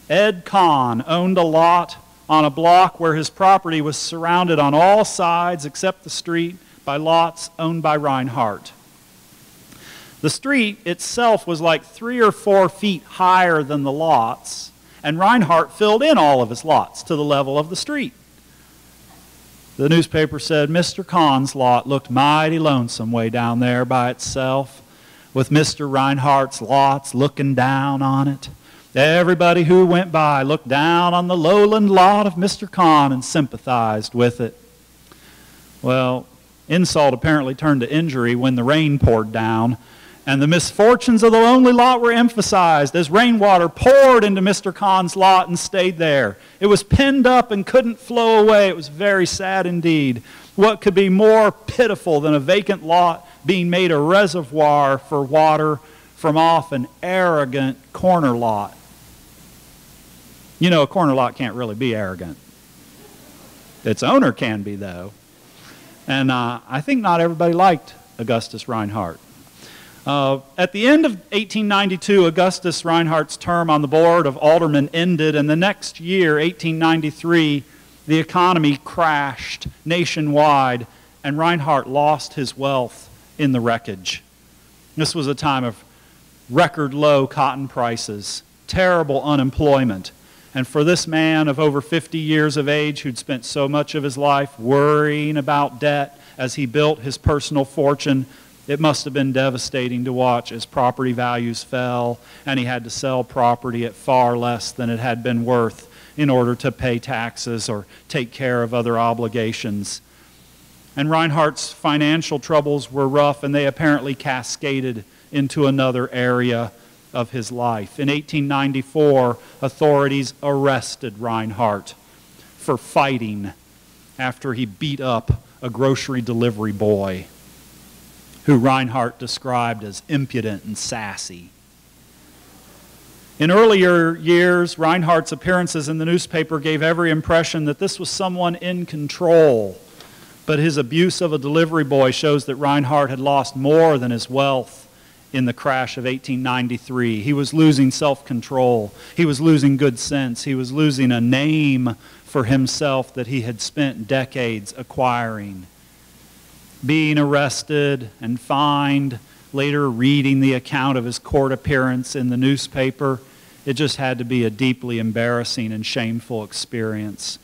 Ed Kahn owned a lot on a block where his property was surrounded on all sides except the street by lots owned by Reinhardt. The street itself was like 3 or 4 feet higher than the lots, and Reinhardt filled in all of his lots to the level of the street. The newspaper said Mr. Kahn's lot looked mighty lonesome way down there by itself, with Mr. Reinhardt's lots looking down on it. Everybody who went by looked down on the lowland lot of Mr. Kahn and sympathized with it. Well, insult apparently turned to injury when the rain poured down, and the misfortunes of the lonely lot were emphasized as rainwater poured into Mr. Kahn's lot and stayed there. It was pinned up and couldn't flow away. It was very sad indeed. What could be more pitiful than a vacant lot being made a reservoir for water from off an arrogant corner lot? You know, a corner lot can't really be arrogant. Its owner can be, though. And I think not everybody liked Augustus Reinhardt. At the end of 1892, Augustus Reinhardt's term on the board of aldermen ended, and the next year, 1893, the economy crashed nationwide, and Reinhardt lost his wealth in the wreckage. This was a time of record low cotton prices, terrible unemployment, and for this man of over 50 years of age who'd spent so much of his life worrying about debt as he built his personal fortune, it must have been devastating to watch as property values fell and he had to sell property at far less than it had been worth in order to pay taxes or take care of other obligations. And Reinhardt's financial troubles were rough, and they apparently cascaded into another area of his life. In 1894, authorities arrested Reinhardt for fighting after he beat up a grocery delivery boy who Reinhardt described as impudent and sassy. In earlier years, Reinhardt's appearances in the newspaper gave every impression that this was someone in control, but his abuse of a delivery boy shows that Reinhardt had lost more than his wealth in the crash of 1893. He was losing self-control. He was losing good sense. He was losing a name for himself that he had spent decades acquiring. Being arrested and fined, later reading the account of his court appearance in the newspaper, it just had to be a deeply embarrassing and shameful experience,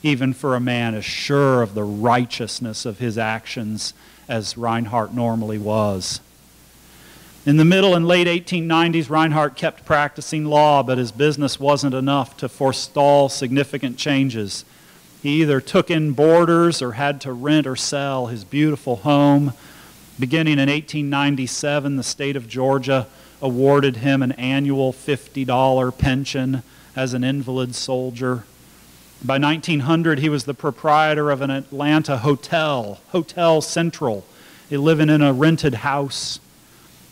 even for a man as sure of the righteousness of his actions as Reinhardt normally was. In the middle and late 1890s, Reinhardt kept practicing law, but his business wasn't enough to forestall significant changes. He either took in boarders or had to rent or sell his beautiful home. Beginning in 1897, the state of Georgia awarded him an annual $50 pension as an invalid soldier. By 1900, he was the proprietor of an Atlanta hotel, Hotel Central, living in a rented house.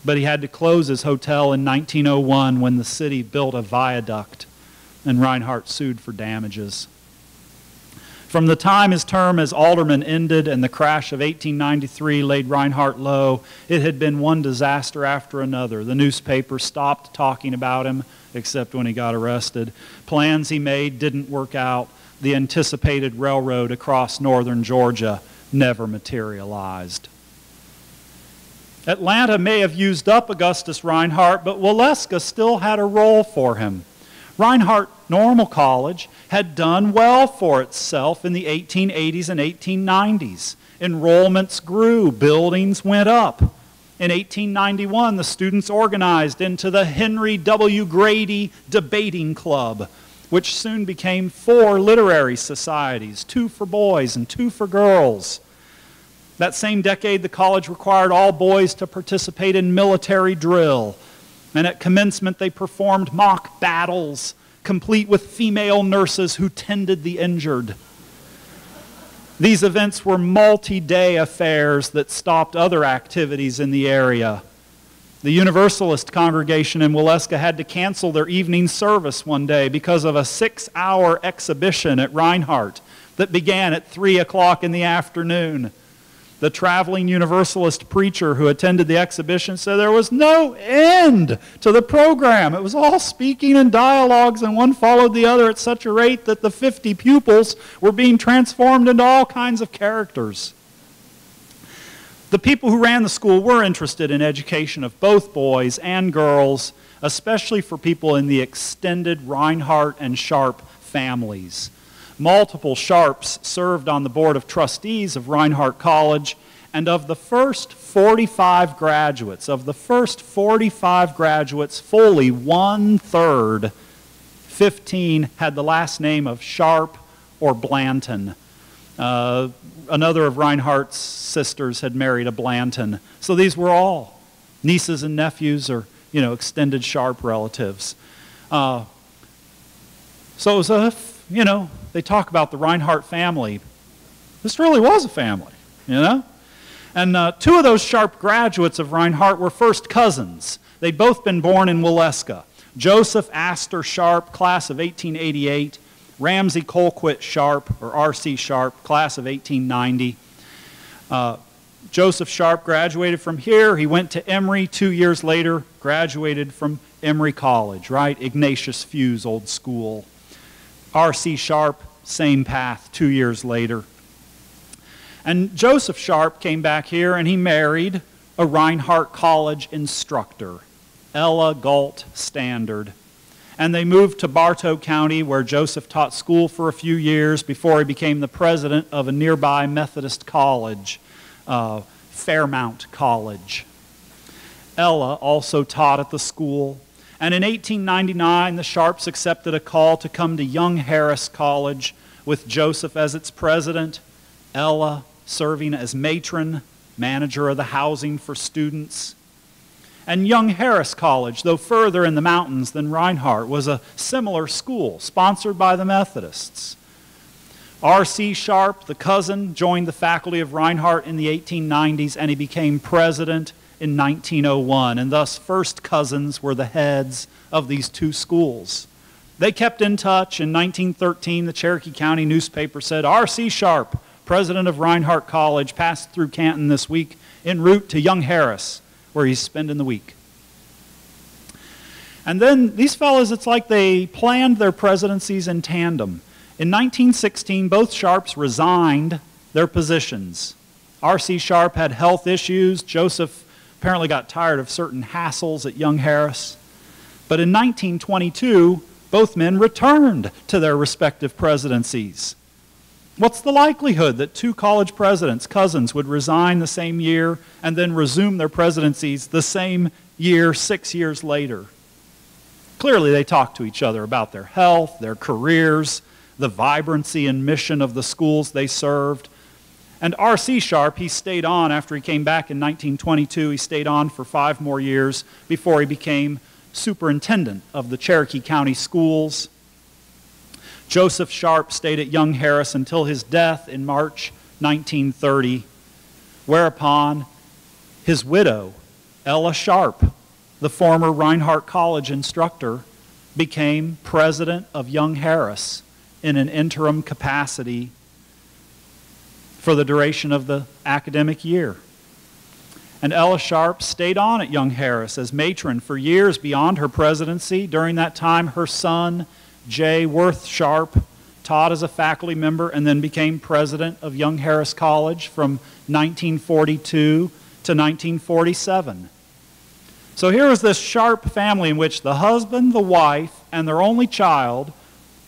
But he had to close his hotel in 1901 when the city built a viaduct, and Reinhardt sued for damages. From the time his term as alderman ended and the crash of 1893 laid Reinhardt low, it had been one disaster after another. The newspaper stopped talking about him, except when he got arrested. Plans he made didn't work out. The anticipated railroad across northern Georgia never materialized. Atlanta may have used up Augustus Reinhardt, but Waleska still had a role for him. Reinhardt Normal College had done well for itself in the 1880s and 1890s. Enrollments grew, buildings went up. In 1891, the students organized into the Henry W. Grady Debating Club, which soon became 4 literary societies, 2 for boys and 2 for girls. That same decade, the college required all boys to participate in military drill. And at commencement, they performed mock battles, complete with female nurses who tended the injured. These events were multi-day affairs that stopped other activities in the area. The Universalist congregation in Waleska had to cancel their evening service one day because of a 6-hour exhibition at Reinhardt that began at 3 o'clock in the afternoon. The traveling Universalist preacher who attended the exhibition said there was no end to the program. It was all speaking and dialogues, and one followed the other at such a rate that the 50 pupils were being transformed into all kinds of characters. The people who ran the school were interested in education of both boys and girls, especially for people in the extended Reinhardt and Sharp families. Multiple Sharps served on the board of trustees of Reinhardt College, and of the first 45 graduates, fully 1/3, 15 had the last name of Sharp or Blanton. Another of Reinhardt's sisters had married a Blanton. So these were all nieces and nephews or, extended Sharp relatives. So it was they talk about the Reinhardt family. This really was a family, And two of those Sharp graduates of Reinhardt were first cousins. They'd both been born in Waleska. Joseph Astor Sharp, class of 1888. Ramsey Colquitt Sharp, or R.C. Sharp, class of 1890. Joseph Sharp graduated from here. He went to Emory 2 years later, graduated from Emory College, right? Ignatius Few's old school. R.C. Sharp, same path 2 years later. And Joseph Sharp came back here and he married a Reinhardt College instructor, Ella Galt Standard. And they moved to Bartow County, where Joseph taught school for a few years before he became the president of a nearby Methodist college, Fairmount College. Ella also taught at the school. And in 1899, the Sharps accepted a call to come to Young Harris College with Joseph as its president, Ella serving as matron, manager of the housing for students. And Young Harris College, though further in the mountains than Reinhardt, was a similar school, sponsored by the Methodists. R.C. Sharp, the cousin, joined the faculty of Reinhardt in the 1890s, and he became president in 1901, and thus first cousins were the heads of these two schools. They kept in touch. In 1913, the Cherokee County newspaper said, R.C. Sharp, president of Reinhardt College, passed through Canton this week en route to Young Harris, where he's spending the week. And then these fellows, it's like they planned their presidencies in tandem. In 1916, both Sharps resigned their positions. R.C. Sharp had health issues. Joseph apparently got tired of certain hassles at Young Harris. But in 1922, both men returned to their respective presidencies. What's the likelihood that two college presidents, cousins, would resign the same year and then resume their presidencies the same year 6 years later? Clearly, they talked to each other about their health, their careers, the vibrancy and mission of the schools they served. And R.C. Sharp, he stayed on after he came back in 1922. He stayed on for 5 more years before he became superintendent of the Cherokee County schools. Joseph Sharp stayed at Young Harris until his death in March 1930, whereupon his widow, Ella Sharp, the former Reinhardt College instructor, became president of Young Harris in an interim capacity for the duration of the academic year. And Ella Sharp stayed on at Young Harris as matron for years beyond her presidency. During that time, her son, J. Worth Sharp, taught as a faculty member and then became president of Young Harris College from 1942 to 1947. So here was this Sharp family in which the husband, the wife, and their only child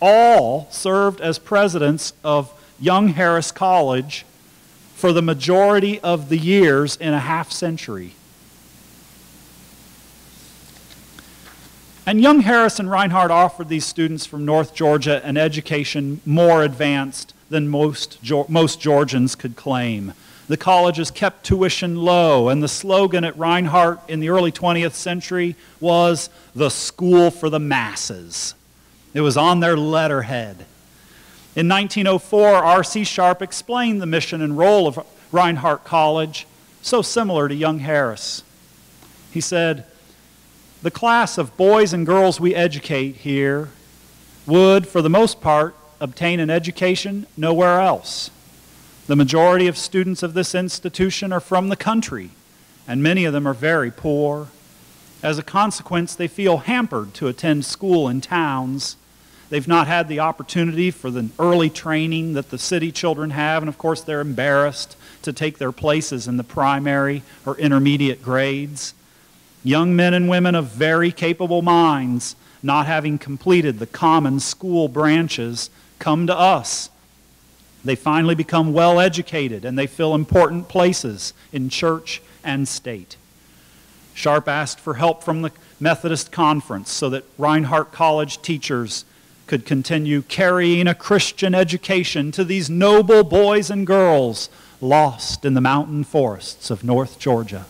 all served as presidents of Young Harris College for the majority of the years in a half century. And Young Harris and Reinhardt offered these students from North Georgia an education more advanced than most Georgians could claim. The colleges kept tuition low, and the slogan at Reinhardt in the early 20th century was the school for the masses. It was on their letterhead. In 1904, R.C. Sharp explained the mission and role of Reinhardt College, so similar to young Harris. He said, "The class of boys and girls we educate here would, for the most part, obtain an education nowhere else. The majority of students of this institution are from the country, and many of them are very poor. As a consequence, they feel hampered to attend school in towns. They've not had the opportunity for the early training that the city children have, and of course they're embarrassed to take their places in the primary or intermediate grades. Young men and women of very capable minds, not having completed the common school branches, come to us. They finally become well educated and they fill important places in church and state." Sharp asked for help from the Methodist Conference so that Reinhardt College teachers could continue carrying a Christian education to these noble boys and girls lost in the mountain forests of North Georgia.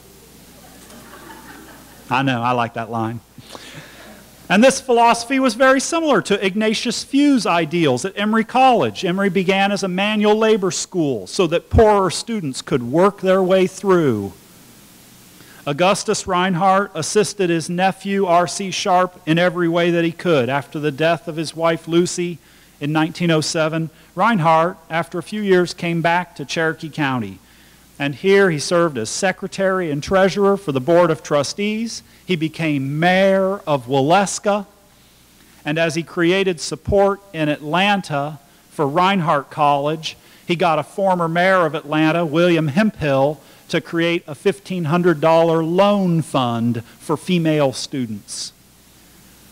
I know, I like that line. And this philosophy was very similar to Ignatius Few's ideals at Emory College. Emory began as a manual labor school so that poorer students could work their way through. Augustus Reinhardt assisted his nephew, R.C. Sharp, in every way that he could. After the death of his wife, Lucy, in 1907, Reinhardt, after a few years, came back to Cherokee County. And here he served as secretary and treasurer for the Board of Trustees. He became mayor of Waleska. And as he created support in Atlanta for Reinhardt College, he got a former mayor of Atlanta, William Hemphill, to create a $1,500 loan fund for female students.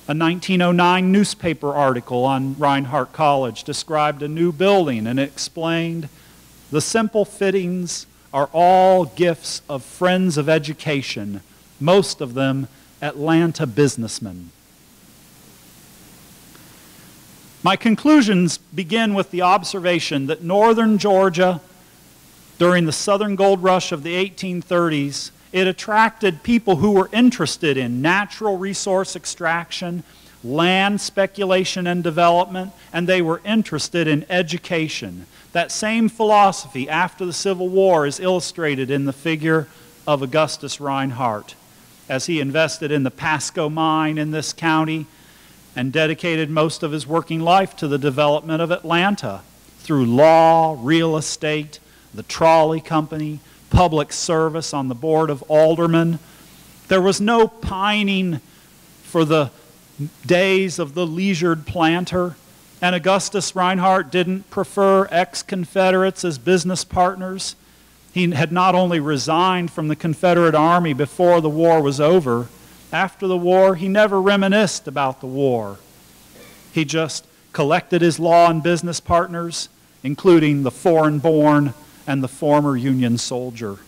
A 1909 newspaper article on Reinhardt College described a new building and explained, "The simple fittings are all gifts of friends of education, most of them Atlanta businessmen." My conclusions begin with the observation that northern Georgia, during the Southern Gold Rush of the 1830s, it attracted people who were interested in natural resource extraction, land speculation and development, and they were interested in education. That same philosophy after the Civil War is illustrated in the figure of Augustus Reinhardt, as he invested in the Pasco Mine in this county and dedicated most of his working life to the development of Atlanta through law, real estate, the trolley company, public service on the board of aldermen. There was no pining for the days of the leisured planter, and Augustus Reinhardt didn't prefer ex-Confederates as business partners. He had not only resigned from the Confederate Army before the war was over, after the war he never reminisced about the war. He just collected his law and business partners, including the foreign-born and the former Union soldier.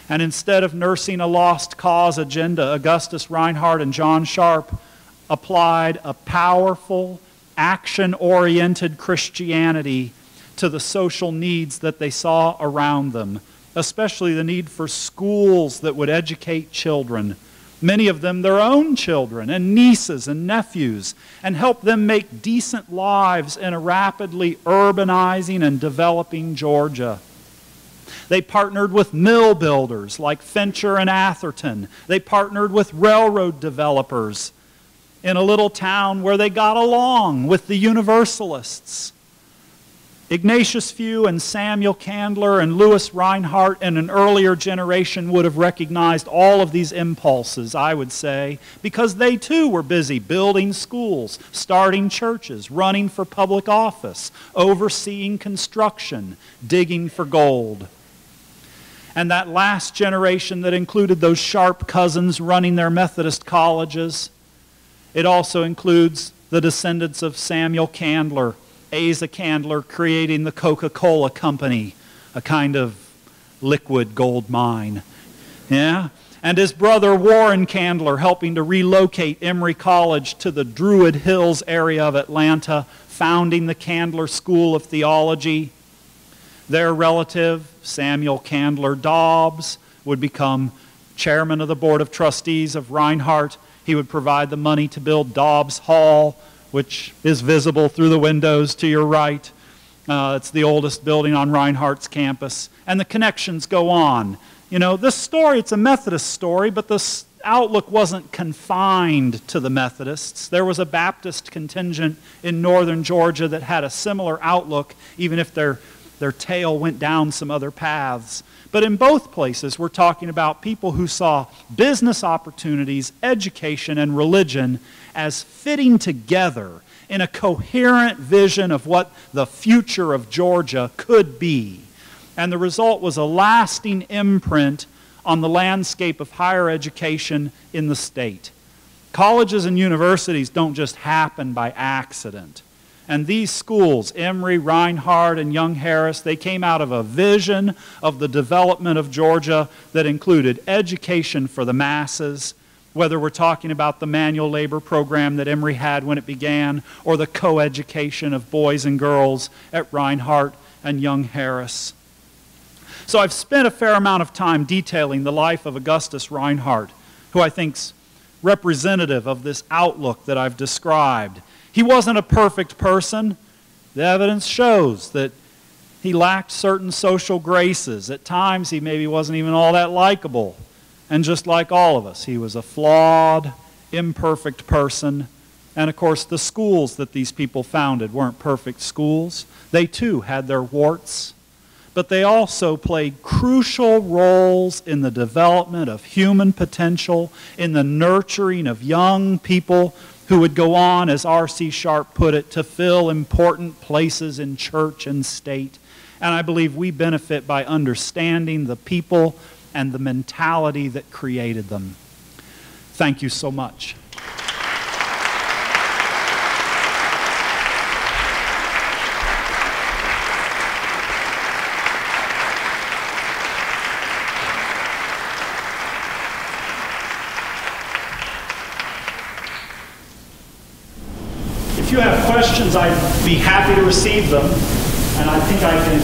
And instead of nursing a lost cause agenda, Augustus Reinhardt and John Sharp applied a powerful, action-oriented Christianity to the social needs that they saw around them, especially the need for schools that would educate children, many of them their own children and nieces and nephews, and help them make decent lives in a rapidly urbanizing and developing Georgia. They partnered with mill builders like Fincher and Atherton. They partnered with railroad developers in a little town where they got along with the Universalists. Ignatius Few and Samuel Candler and Lewis Reinhardt in an earlier generation would have recognized all of these impulses, I would say, because they too were busy building schools, starting churches, running for public office, overseeing construction, digging for gold. And that last generation that included those Sharp cousins running their Methodist colleges, it also includes the descendants of Samuel Candler, Asa Candler creating the Coca-Cola Company, a kind of liquid gold mine. Yeah? And his brother Warren Candler helping to relocate Emory College to the Druid Hills area of Atlanta, founding the Candler School of Theology. Their relative, Samuel Candler Dobbs, would become chairman of the Board of Trustees of Reinhardt. He would provide the money to build Dobbs Hall, which is visible through the windows to your right. It's the oldest building on Reinhardt's campus, and the connections go on. You know, this story, it's a Methodist story, but this outlook wasn't confined to the Methodists. There was a Baptist contingent in northern Georgia that had a similar outlook, even if their tail went down some other paths. But in both places, we're talking about people who saw business opportunities, education, and religion as fitting together in a coherent vision of what the future of Georgia could be. And the result was a lasting imprint on the landscape of higher education in the state. Colleges and universities don't just happen by accident. And these schools, Emory, Reinhardt, and Young Harris, they came out of a vision of the development of Georgia that included education for the masses, whether we're talking about the manual labor program that Emory had when it began, or the co-education of boys and girls at Reinhardt and Young Harris. So I've spent a fair amount of time detailing the life of Augustus Reinhardt, who I think's representative of this outlook that I've described. He wasn't a perfect person. The evidence shows that he lacked certain social graces. At times, he maybe wasn't even all that likable. And just like all of us, he was a flawed, imperfect person. And of course, the schools that these people founded weren't perfect schools. They too had their warts. But they also played crucial roles in the development of human potential, in the nurturing of young people who would go on, as R.C. Sharp put it, to fill important places in church and state. And I believe we benefit by understanding the people and the mentality that created them. Thank you so much. If you have questions, I'd be happy to receive them. And I think I can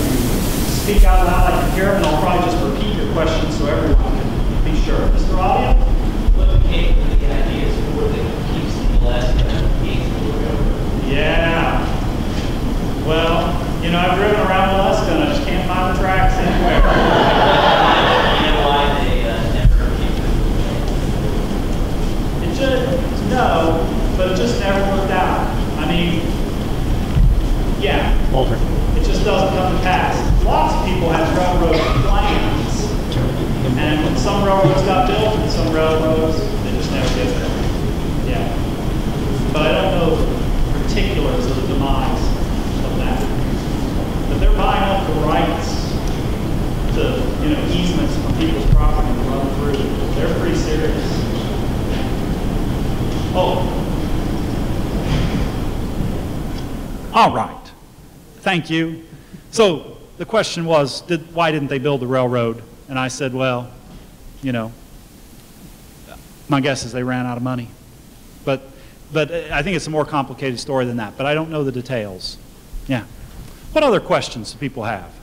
speak out loud, I can hear them, and I'll probably just repeat your questions so everyone can be sure. Mr. Audio? What came with the ideas for the keeps in Alaska and gates of the railroad? Yeah. Well, you know, I've driven around Alaska and I just can't find the tracks anywhere. You know why they never keep it? It should, no, but it just never worked out. I mean, yeah. Walter. It just doesn't come to pass. Lots of people have railroad plans, and when some railroads got built and some railroads, they just never get there. Yeah. But I don't know the particulars of the demise of that. But they're buying up the rights to, you know, easements from people's property to run through. They're pretty serious. Oh. All right. Thank you. So the question was, why didn't they build the railroad? And I said, well, you know, my guess is they ran out of money. But I think it's a more complicated story than that. But I don't know the details. Yeah. What other questions do people have?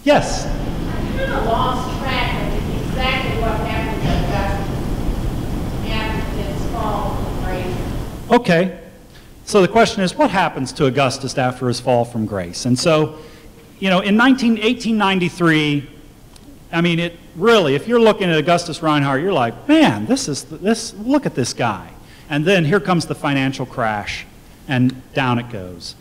Yes? I kind of lost track of exactly what happened to Augustus after his fall from grace. Okay. So the question is, what happens to Augustus after his fall from grace? And so, you know, in 1893, I mean, it really, if you're looking at Augustus Reinhardt, you're like, man, look at this guy. And then here comes the financial crash, and down it goes.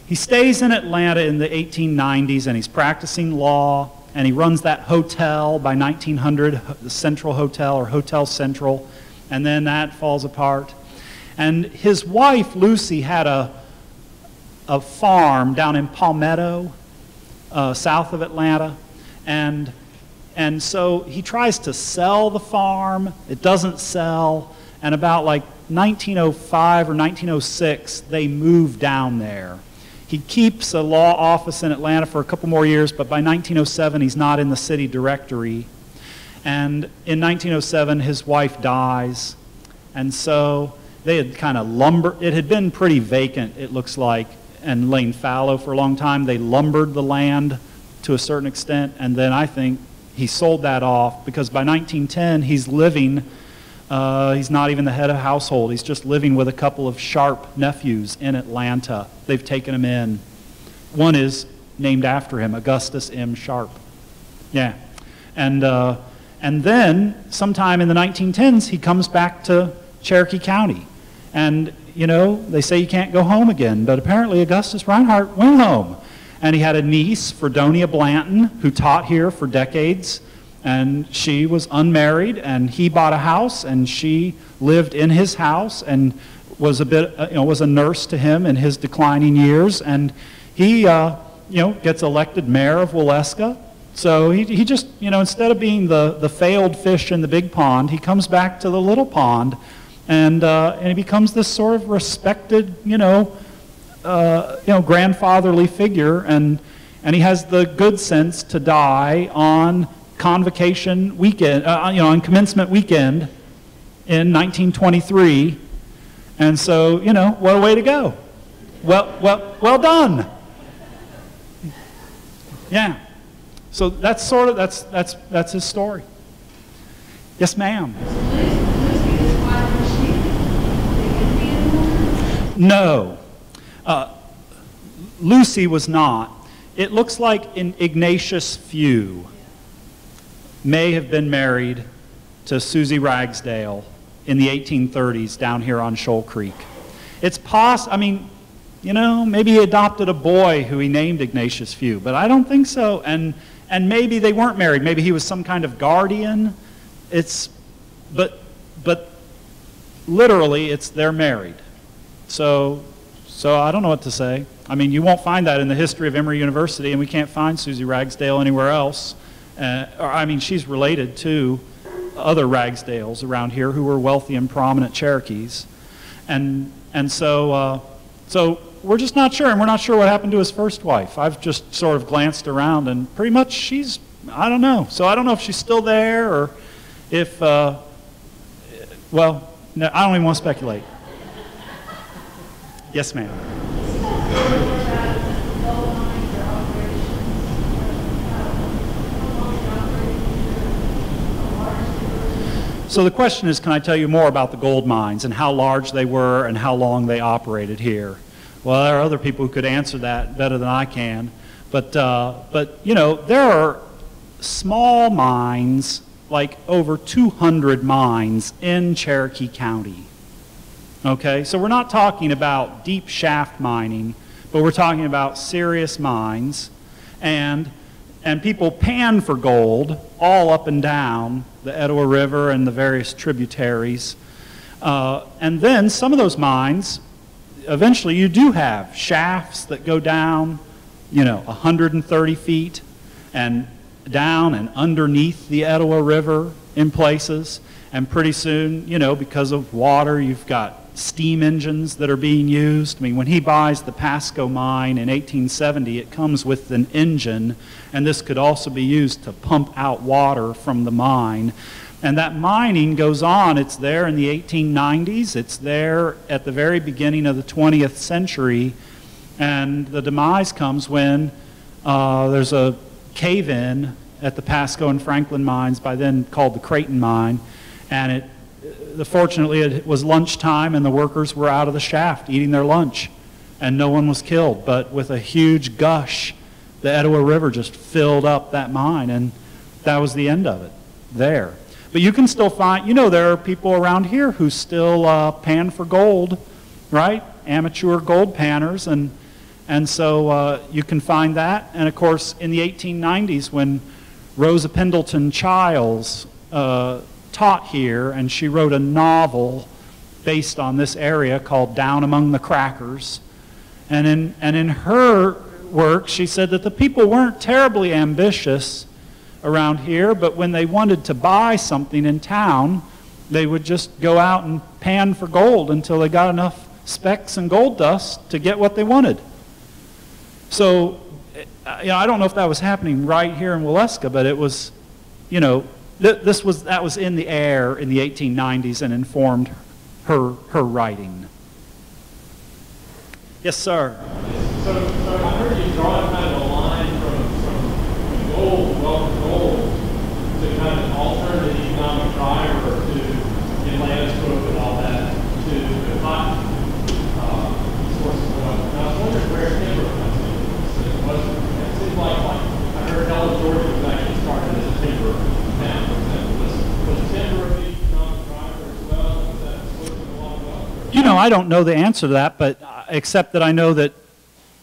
He stays in Atlanta in the 1890s, and he's practicing law, and he runs that hotel by 1900, the Central Hotel, or Hotel Central, and then that falls apart. And his wife, Lucy, had a farm down in Palmetto, south of Atlanta. And so he tries to sell the farm. It doesn't sell. And about like 1905 or 1906, they move down there. He keeps a law office in Atlanta for a couple more years, but by 1907, he's not in the city directory. And in 1907, his wife dies. And so they had kind of it had been pretty vacant, it looks like, and laying fallow for a long time. They lumbered the land to a certain extent, and then I think he sold that off because by 1910 he's living, he's not even the head of household, he's just living with a couple of Sharp nephews in Atlanta. They've taken him in. one is named after him, Augustus M. Sharp. Yeah. And then sometime in the 1910s, he comes back to Cherokee County. And, you know, they say you can't go home again, but apparently Augustus Reinhardt went home. And he had a niece, Fredonia Blanton, who taught here for decades. And she was unmarried, and he bought a house, and she lived in his house and was was a nurse to him in his declining years. And he, gets elected mayor of Waleska. So he just, instead of being the failed fish in the big pond, he comes back to the little pond, and he becomes this sort of respected, grandfatherly figure, and he has the good sense to die on convocation weekend, on commencement weekend in 1923. And so, what a way to go. Well done. Yeah. So that's that's his story. Yes, ma'am. No. Lucy was not. It looks like Ignatius Few may have been married to Susie Ragsdale in the 1830s down here on Shoal Creek. It's maybe he adopted a boy who he named Ignatius Few, but I don't think so. And maybe they weren't married. Maybe he was some kind of guardian. But literally, they're married. So I don't know what to say. I mean, you won't find that in the history of Emory University, and we can't find Susie Ragsdale anywhere else. She's related to other Ragsdales around here who were wealthy and prominent Cherokees. And so we're just not sure, and we're not sure what happened to his first wife. I've just sort of glanced around, and pretty much I don't know. So I don't know if she's still there, or if, no, I don't even want to speculate. Yes, ma'am. So the question is, can I tell you more about the gold mines and how large they were and how long they operated here? Well, there are other people who could answer that better than I can. But there are small mines, like over 200 mines in Cherokee County. Okay, so we're not talking about deep shaft mining, but we're talking about serious mines. And people pan for gold all up and down the Etowah River and the various tributaries. And then some of those mines, eventually you do have shafts that go down, 130 feet and down and underneath the Etowah River in places. And pretty soon, because of water, you've got steam engines that are being used. I mean, when he buys the Pasco Mine in 1870, it comes with an engine, and this could also be used to pump out water from the mine. And that mining goes on. It's there in the 1890s. It's there at the very beginning of the 20th century. And the demise comes when there's a cave-in at the Pasco and Franklin mines, by then called the Creighton Mine. And fortunately, it was lunchtime, and the workers were out of the shaft eating their lunch, and no one was killed. But with a huge gush, the Etowah River just filled up that mine, and that was the end of it there. But you can still find, there are people around here who still pan for gold, right? Amateur gold panners, and so you can find that. And of course, in the 1890s, when Rosa Pendleton Childs taught here, and she wrote a novel based on this area called Down Among the Crackers. And in her work, she said that the people weren't terribly ambitious around here, but when they wanted to buy something in town, they would just go out and pan for gold until they got enough specks and gold dust to get what they wanted. So, I don't know if that was happening right here in Waleska, but it was, that was in the air in the 1890s and informed her writing. Yes, sir. So I heard you draw kind of a line from gold, wealth of gold, to kind of alter the economic driver to Atlantis growth and all that, to the cotton source of wealth. And I was wondering where timber comes in. I don't know the answer to that, but except that I know that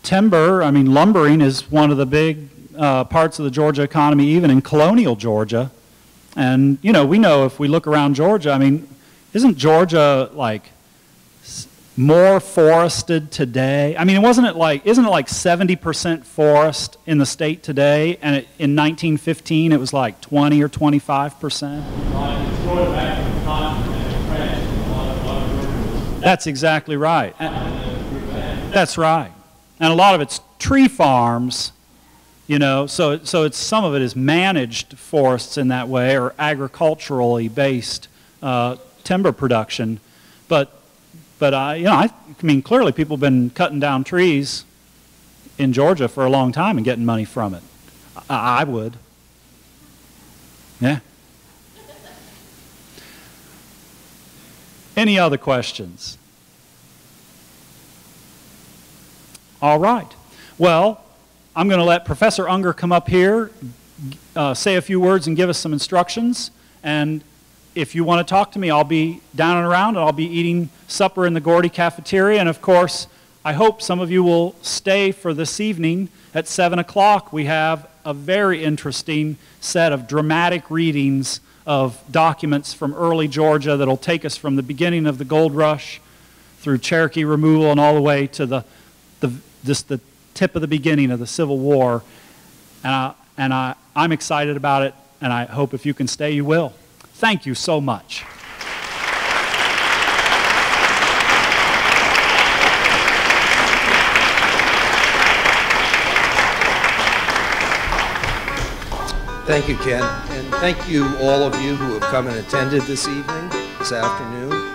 lumbering is one of the big parts of the Georgia economy, even in colonial Georgia. And, we know if we look around Georgia, isn't Georgia like more forested today? isn't it like 70% forest in the state today, and in 1915 it was like 20 or 25%? Right, it's going back to the continent and crashed in a lot of That's exactly right. That's right. And a lot of it's tree farms, so it's some of it is managed forests in that way, or agriculturally based timber production. But clearly people have been cutting down trees in Georgia for a long time and getting money from it. I would. Yeah. Any other questions? All right. Well, I'm going to let Professor Unger come up here, say a few words and give us some instructions. And if you want to talk to me, I'll be down and around, and I'll be eating supper in the Gordy cafeteria. And of course, I hope some of you will stay for this evening at 7 o'clock. We have a very interesting set of dramatic readings of documents from early Georgia that'll take us from the beginning of the gold rush through Cherokee removal and all the way to the tip of the beginning of the Civil War. And I'm excited about it, and I hope if you can stay, you will. Thank you so much. Thank you, Ken, and thank you all of you who have come and attended this evening, this afternoon.